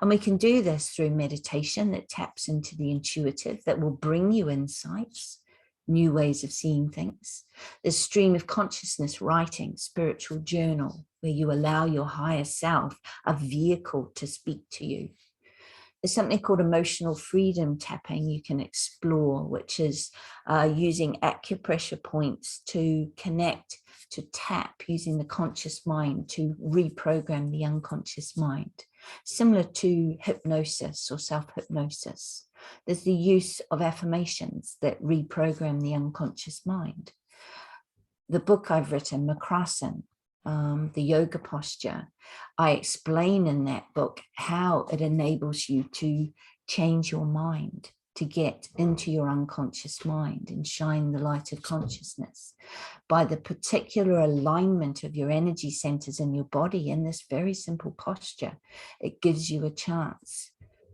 And we can do this through meditation that taps into the intuitive, that will bring you insights, new ways of seeing things. There's stream of consciousness writing, spiritual journal, where you allow your higher self a vehicle to speak to you. There's something called emotional freedom tapping you can explore, which is using acupressure points to connect, to tap using the conscious mind to reprogram the unconscious mind, similar to hypnosis or self-hypnosis. There's the use of affirmations that reprogram the unconscious mind. The book I've written, Makrasan, the yoga posture, I explain in that book how it enables you to change your mind, to get into your unconscious mind and shine the light of consciousness by the particular alignment of your energy centers in your body. In this very simple posture, it gives you a chance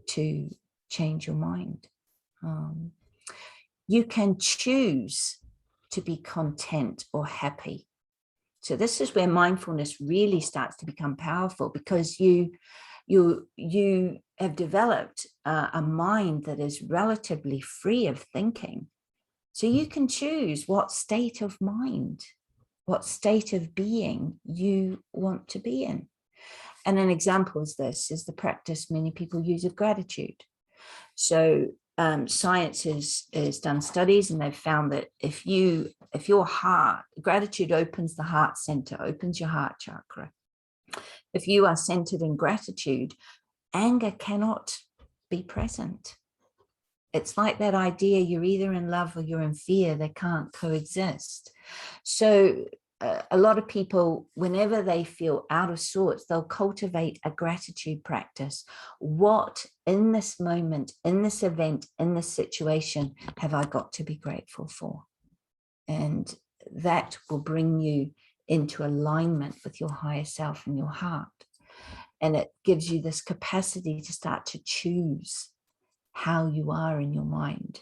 to change your mind. You can choose to be content or happy. So this is where mindfulness really starts to become powerful, because you have developed a mind that is relatively free of thinking. So you can choose what state of mind, what state of being you want to be in. And an example of this is the practice many people use of gratitude. So science has done studies, and they've found that if your heart, gratitude opens the heart center, opens your heart chakra. If you are centered in gratitude, anger cannot be present. It's like that idea, you're either in love or you're in fear, they can't coexist. So a lot of people, whenever they feel out of sorts, they'll cultivate a gratitude practice. What in this moment, in this event, in this situation, have I got to be grateful for? And that will bring you into alignment with your higher self and your heart. And it gives you this capacity to start to choose how you are in your mind.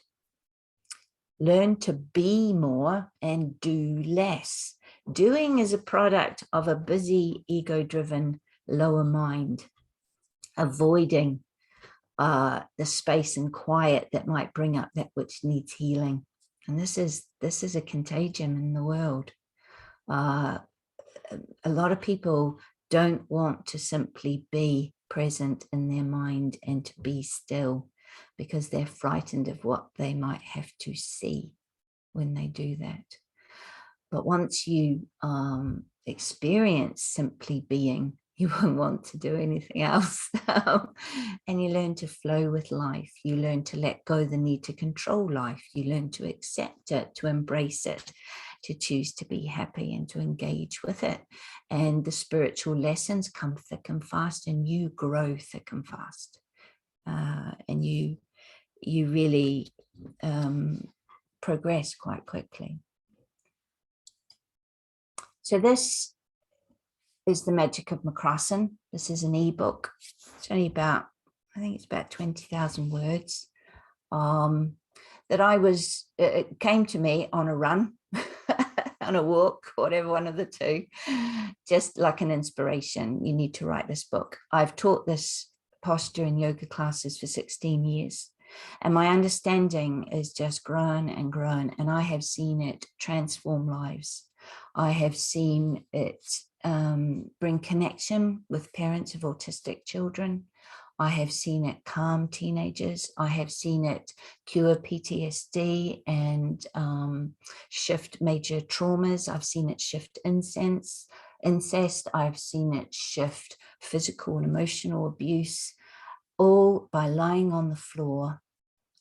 Learn to be more and do less. Doing is a product of a busy, ego-driven lower mind, avoiding the space and quiet that might bring up that which needs healing. And this is a contagion in the world. A lot of people don't want to simply be present in their mind and to be still, because they're frightened of what they might have to see. when they do that. But once you experience simply being, you won't want to do anything else. And you learn to flow with life. You learn to let go the need to control life. You learn to accept it, to embrace it, to choose to be happy and to engage with it. And the spiritual lessons come thick and fast, and you grow thick and fast. And you really progress quite quickly. So this is The Magic of Macrossin. This is an ebook. It's only about, I think it's about 20,000 words. It came to me on a run, on a walk, whatever one of the two, just like an inspiration. You need to write this book. I've taught this posture in yoga classes for 16 years. And my understanding is just grown and grown. And I have seen it transform lives. I have seen it bring connection with parents of autistic children. I have seen it calm teenagers. I have seen it cure PTSD and shift major traumas. I've seen it shift incest. I've seen it shift physical and emotional abuse, all by lying on the floor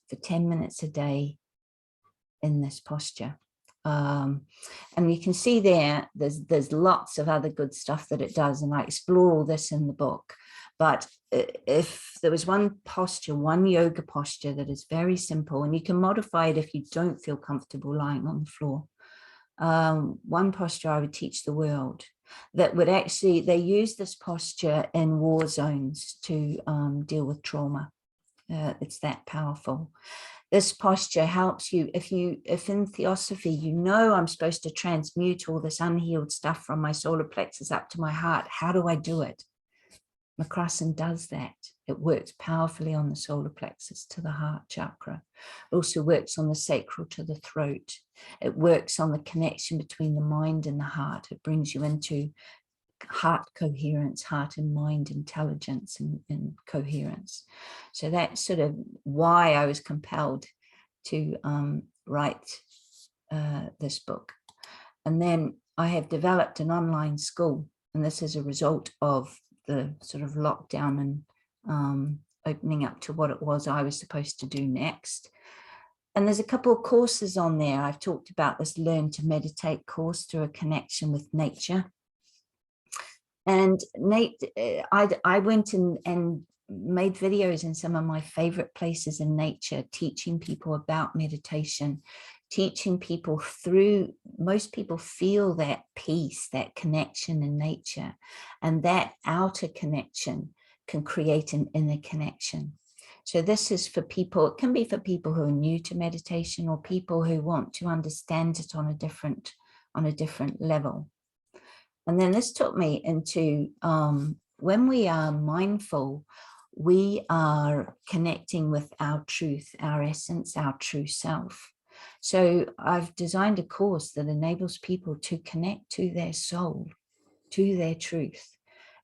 for 10 minutes a day in this posture. And you can see there's lots of other good stuff that it does, and I explore all this in the book. But if there was one posture, one yoga posture that is very simple, and you can modify it if you don't feel comfortable lying on the floor, one posture I would teach the world that would actually, they use this posture in war zones to deal with trauma. It's that powerful. This posture helps you, if in theosophy, you know, I'm supposed to transmute all this unhealed stuff from my solar plexus up to my heart. How do I do it? Macrossin does that. It works powerfully on the solar plexus to the heart chakra. It also works on the sacral to the throat. It works on the connection between the mind and the heart. It brings you into heart coherence, heart and mind intelligence and coherence. So that's sort of why I was compelled to write this book. And then I have developed an online school, and this is a result of the sort of lockdown and opening up to what it was I was supposed to do next. And there's a couple of courses on there. I've talked about this Learn to Meditate course through a connection with nature. And I went and made videos in some of my favorite places in nature, teaching people about meditation, teaching people through, most people feel that peace, that connection in nature, and that outer connection can create an inner connection. So this is for people, it can be for people who are new to meditation or people who want to understand it on a different level. And then this took me into when we are mindful, we are connecting with our truth, our essence, our true self. So I've designed a course that enables people to connect to their soul, to their truth,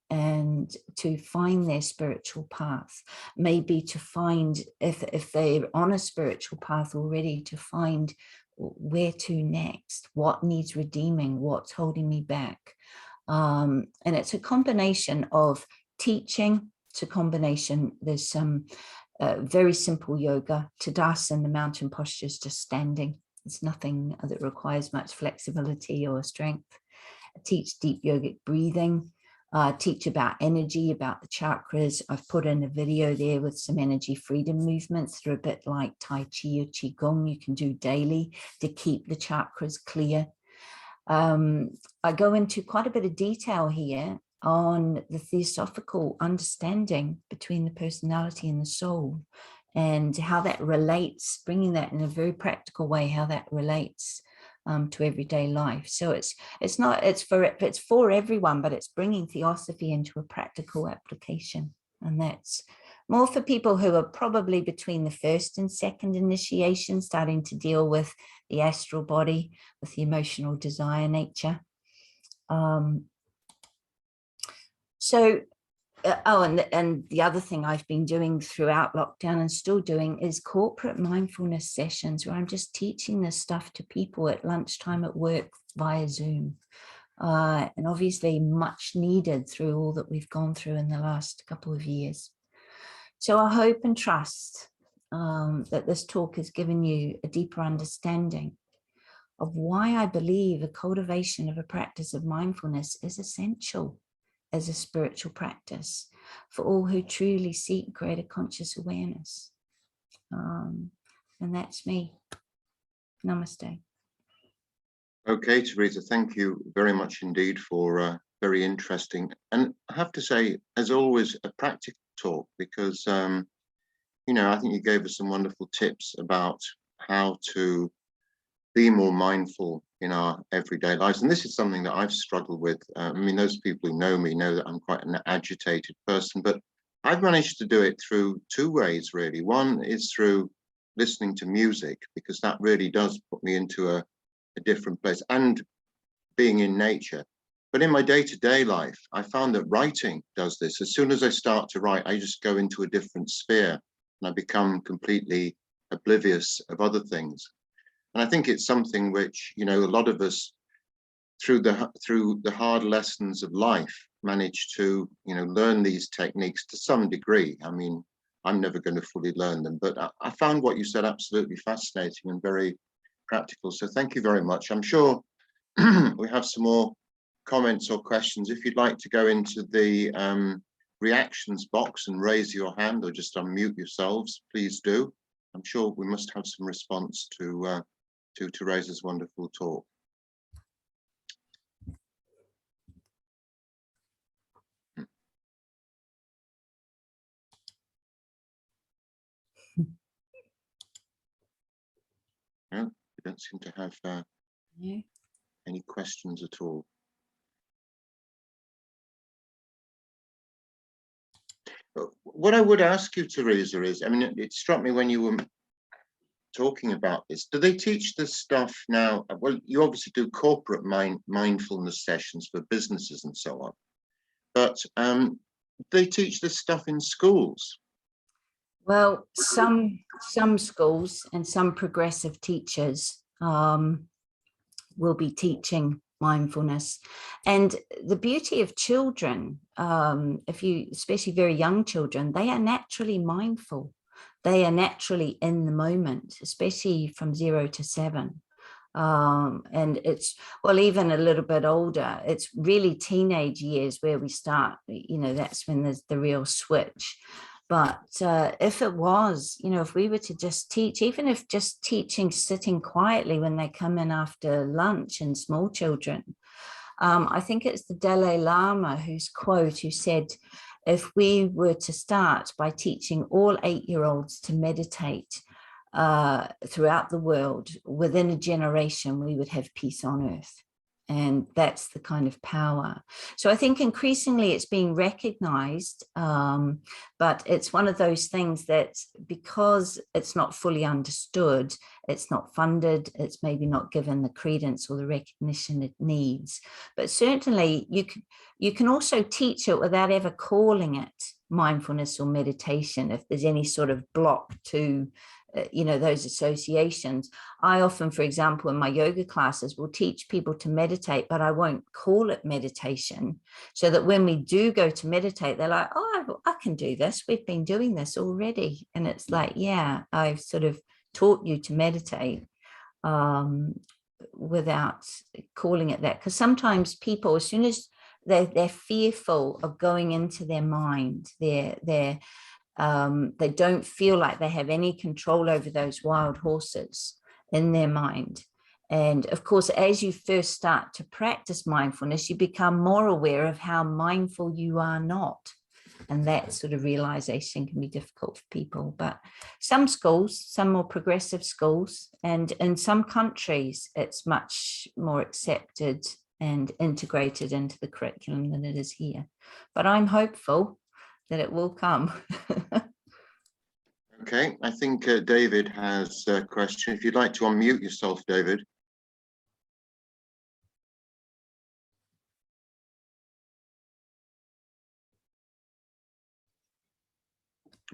and to find their spiritual path. Maybe to find, if they're on a spiritual path already, to find where to next, what needs redeeming, what's holding me back. And it's a combination of teaching. It's a combination. There's some very simple yoga, Tadasana, the mountain postures, just standing. It's nothing that requires much flexibility or strength. I teach deep yogic breathing. Teach about energy, about the chakras. I've put in a video there with some energy freedom movements that are a bit like Tai Chi or Qigong you can do daily to keep the chakras clear. I go into quite a bit of detail here on the theosophical understanding between the personality and the soul, and how that relates, bringing that in a very practical way, how that relates to everyday life. So it's for everyone, but it's bringing theosophy into a practical application. And that's more for people who are probably between the first and second initiation, starting to deal with the astral body, with the emotional desire nature. So and the other thing I've been doing throughout lockdown and still doing is corporate mindfulness sessions where I'm just teaching this stuff to people at lunchtime at work via Zoom. And obviously much needed through all that we've gone through in the last couple of years. So I hope and trust that this talk has given you a deeper understanding of why I believe a cultivation of a practice of mindfulness is essential as a spiritual practice for all who truly seek greater conscious awareness. And that's me. Namaste. Okay, Teresa, thank you very much indeed for very interesting. And I have to say, as always, a practical talk because, you know, I think you gave us some wonderful tips about how to be more mindful in our everyday lives. And this is something that I've struggled with. I mean, those people who know me know that I'm quite an agitated person, but I've managed to do it through two ways, really. One is through listening to music, because that really does put me into a different place, and being in nature. But in my day-to-day life, I found that writing does this. As soon as I start to write, I just go into a different sphere and I become completely oblivious of other things. And I think it's something which, you know, a lot of us through the hard lessons of life manage to, you know, learn these techniques to some degree. I mean, I'm never going to fully learn them, but I found what you said absolutely fascinating and very practical. So thank you very much. I'm sure we have some more comments or questions. If you'd like to go into the reactions box and raise your hand or just unmute yourselves, please do. I'm sure we must have some response to Teresa's wonderful talk. No, we don't seem to have any questions at all. What I would ask you, Teresa, is, I mean, it struck me when you were talking about this. Do they teach this stuff now? Well, you obviously do corporate mindfulness sessions for businesses and so on, but they teach this stuff in schools. Well, some schools and some progressive teachers will be teaching mindfulness. And the beauty of children, especially very young children, they are naturally mindful. They are naturally in the moment, especially from 0 to 7. And it's, well, even a little bit older, it's really teenage years where we start, you know, that's when there's the real switch. But if it was, you know, if we were to just teach, even if just teaching sitting quietly when they come in after lunch and small children, I think it's the Dalai Lama who said, if we were to start by teaching all 8-year-olds to meditate throughout the world, within a generation, we would have peace on earth. And that's the kind of power. So I think increasingly it's being recognized, but it's one of those things that because it's not fully understood, it's not funded, it's maybe not given the credence or the recognition it needs. But certainly you can also teach it without ever calling it mindfulness or meditation if there's any sort of block to you know, those associations. I often, for example, in my yoga classes will teach people to meditate, but I won't call it meditation, so that when we do go to meditate, they're like, oh, I can do this. We've been doing this already. And it's like, yeah, I've sort of taught you to meditate without calling it that. Because sometimes people, as soon as they're fearful of going into their mind, they don't feel like they have any control over those wild horses in their mind. And of course, as you first start to practice mindfulness, you become more aware of how mindful you are not. And that sort of realization can be difficult for people. But some schools, some more progressive schools, and in some countries, it's much more accepted and integrated into the curriculum than it is here. But I'm hopeful that it will come. Okay, I think David has a question. If you'd like to unmute yourself, David.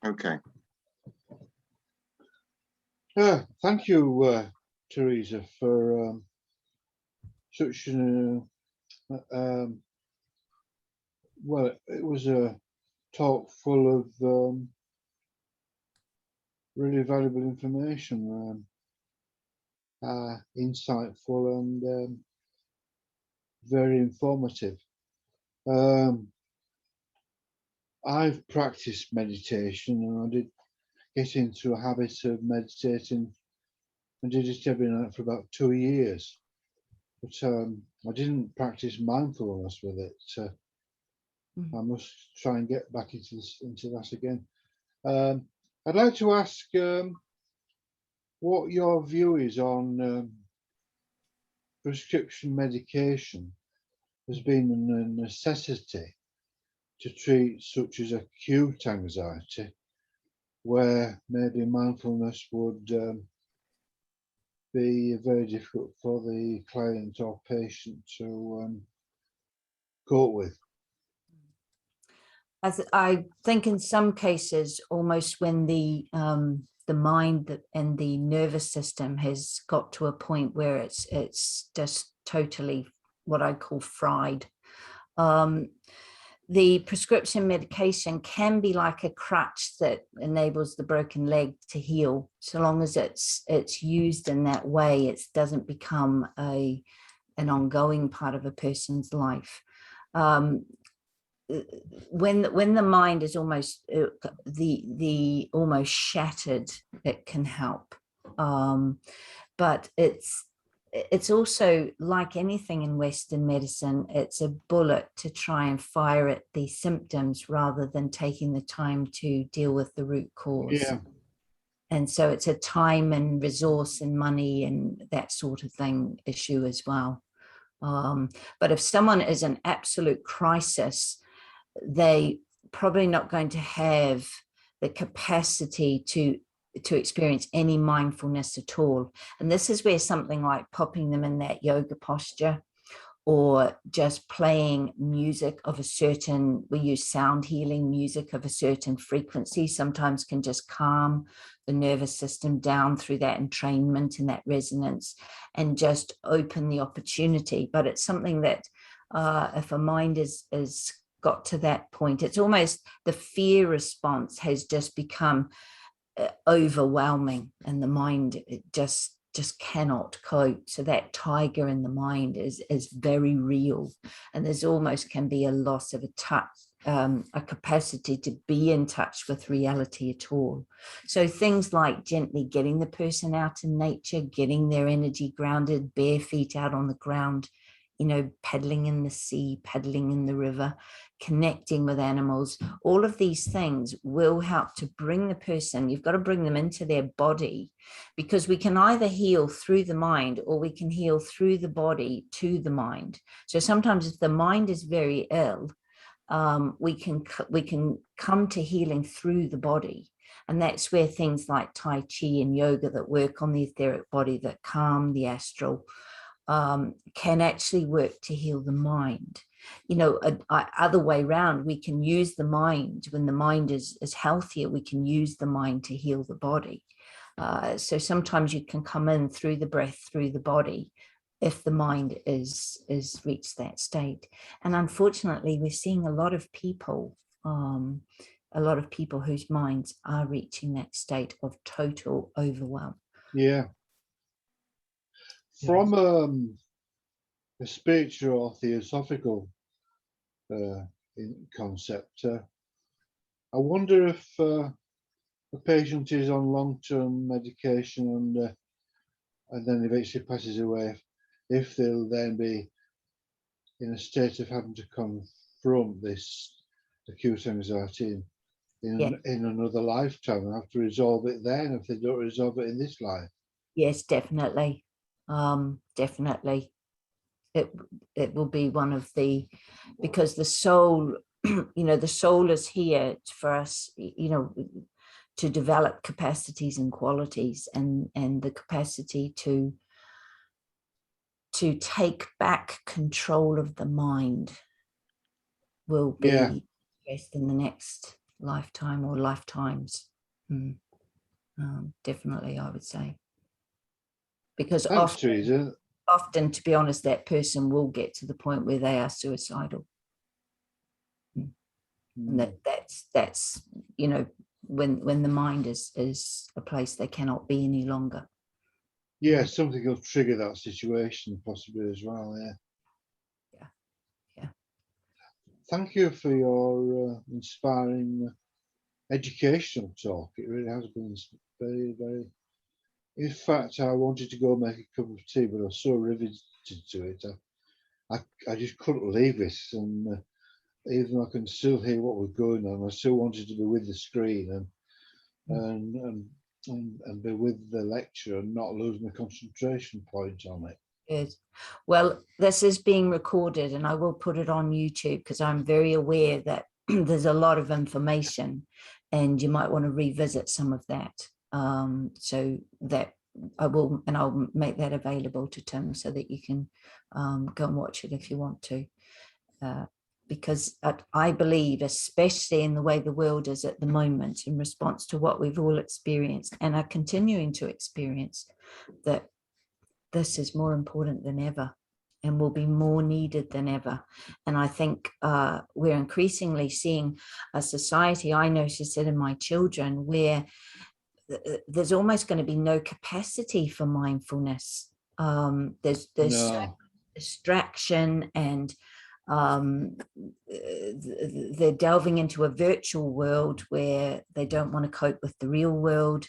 Okay. Thank you, Teresa, for such an well, it was a talk full of really valuable information, insightful and very informative. I've practiced meditation, and I did get into a habit of meditating. I did it every night for about 2 years, but I didn't practice mindfulness with it. I must try and get back into that again. I'd like to ask what your view is on prescription medication has been a necessity to treat such as acute anxiety, where maybe mindfulness would be very difficult for the client or patient to cope with. I think in some cases, almost when the mind and the nervous system has got to a point where it's just totally what I call fried. The prescription medication can be like a crutch that enables the broken leg to heal, so long as it's used in that way. It doesn't become an ongoing part of a person's life. When the mind is almost the almost shattered, it can help, but it's also like anything in Western medicine. It's a bullet to try and fire at the symptoms rather than taking the time to deal with the root cause. Yeah. And so it's a time and resource and money and that sort of thing issue as well. But if someone is in absolute crisis, they probably not going to have the capacity to experience any mindfulness at all. And this is where something like popping them in that yoga posture, or just playing music of a certain, we use sound healing music of a certain frequency, sometimes can just calm the nervous system down through that entrainment and that resonance, and just open the opportunity. But it's something that if a mind is got to that point, it's almost the fear response has just become overwhelming, and the mind just cannot cope. So that tiger in the mind is very real, and there's almost can be a loss of a touch, a capacity to be in touch with reality at all. So things like gently getting the person out in nature, getting their energy grounded, bare feet out on the ground, paddling in the sea, paddling in the river, connecting with animals, all of these things will help to bring the person, you've got to bring them into their body, because we can either heal through the mind or we can heal through the body to the mind. So sometimes if the mind is very ill, we can come to healing through the body. And that's where things like Tai Chi and yoga that work on the etheric body, that calm the astral, can actually work to heal the mind. Other way around, we can use the mind when the mind is healthier. We can use the mind to heal the body. So sometimes you can come in through the breath, through the body, if the mind is reached that state. And unfortunately, we're seeing a lot of people whose minds are reaching that state of total overwhelm. Yeah. From a spiritual or theosophical concept, I wonder if a patient is on long-term medication and then eventually passes away, if they'll then be in a state of having to confront this acute anxiety in another lifetime and have to resolve it then if they don't resolve it in this life. Yes, definitely. Definitely. It will be one of the, because the soul, the soul is here for us, to develop capacities and qualities, and the capacity to take back control of the mind will be addressed in the next lifetime or lifetimes. Definitely, I would say, because Thanks, Teresa. often, to be honest, that person will get to the point where they are suicidal. And that's you know, when the mind is a place they cannot be any longer. Yeah, something will trigger that situation possibly as well. Yeah. Thank you for your inspiring educational talk. It really has been very, very. In fact, I wanted to go make a cup of tea, but I was so riveted to it. I just couldn't leave this, and even though I can still hear what was going on, I still wanted to be with the screen and be with the lecture and not lose my concentration point on it. Good. Well, this is being recorded, and I will put it on YouTube because I'm very aware that there's a lot of information, and you might want to revisit some of that. So that I'll make that available to Tim so that you can go and watch it if you want to. Because I believe, especially in the way the world is at the moment, in response to what we've all experienced and are continuing to experience, that this is more important than ever and will be more needed than ever. And I think we're increasingly seeing a society, I notice it in my children, where there's almost going to be no capacity for mindfulness. There's No. distraction, and they're delving into a virtual world where they don't want to cope with the real world.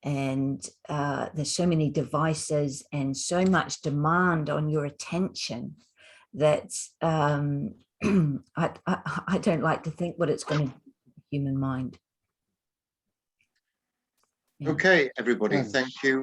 And there's so many devices and so much demand on your attention that I don't like to think what it's going to do to the human mind. Yeah. Okay, everybody, Thanks. thank you.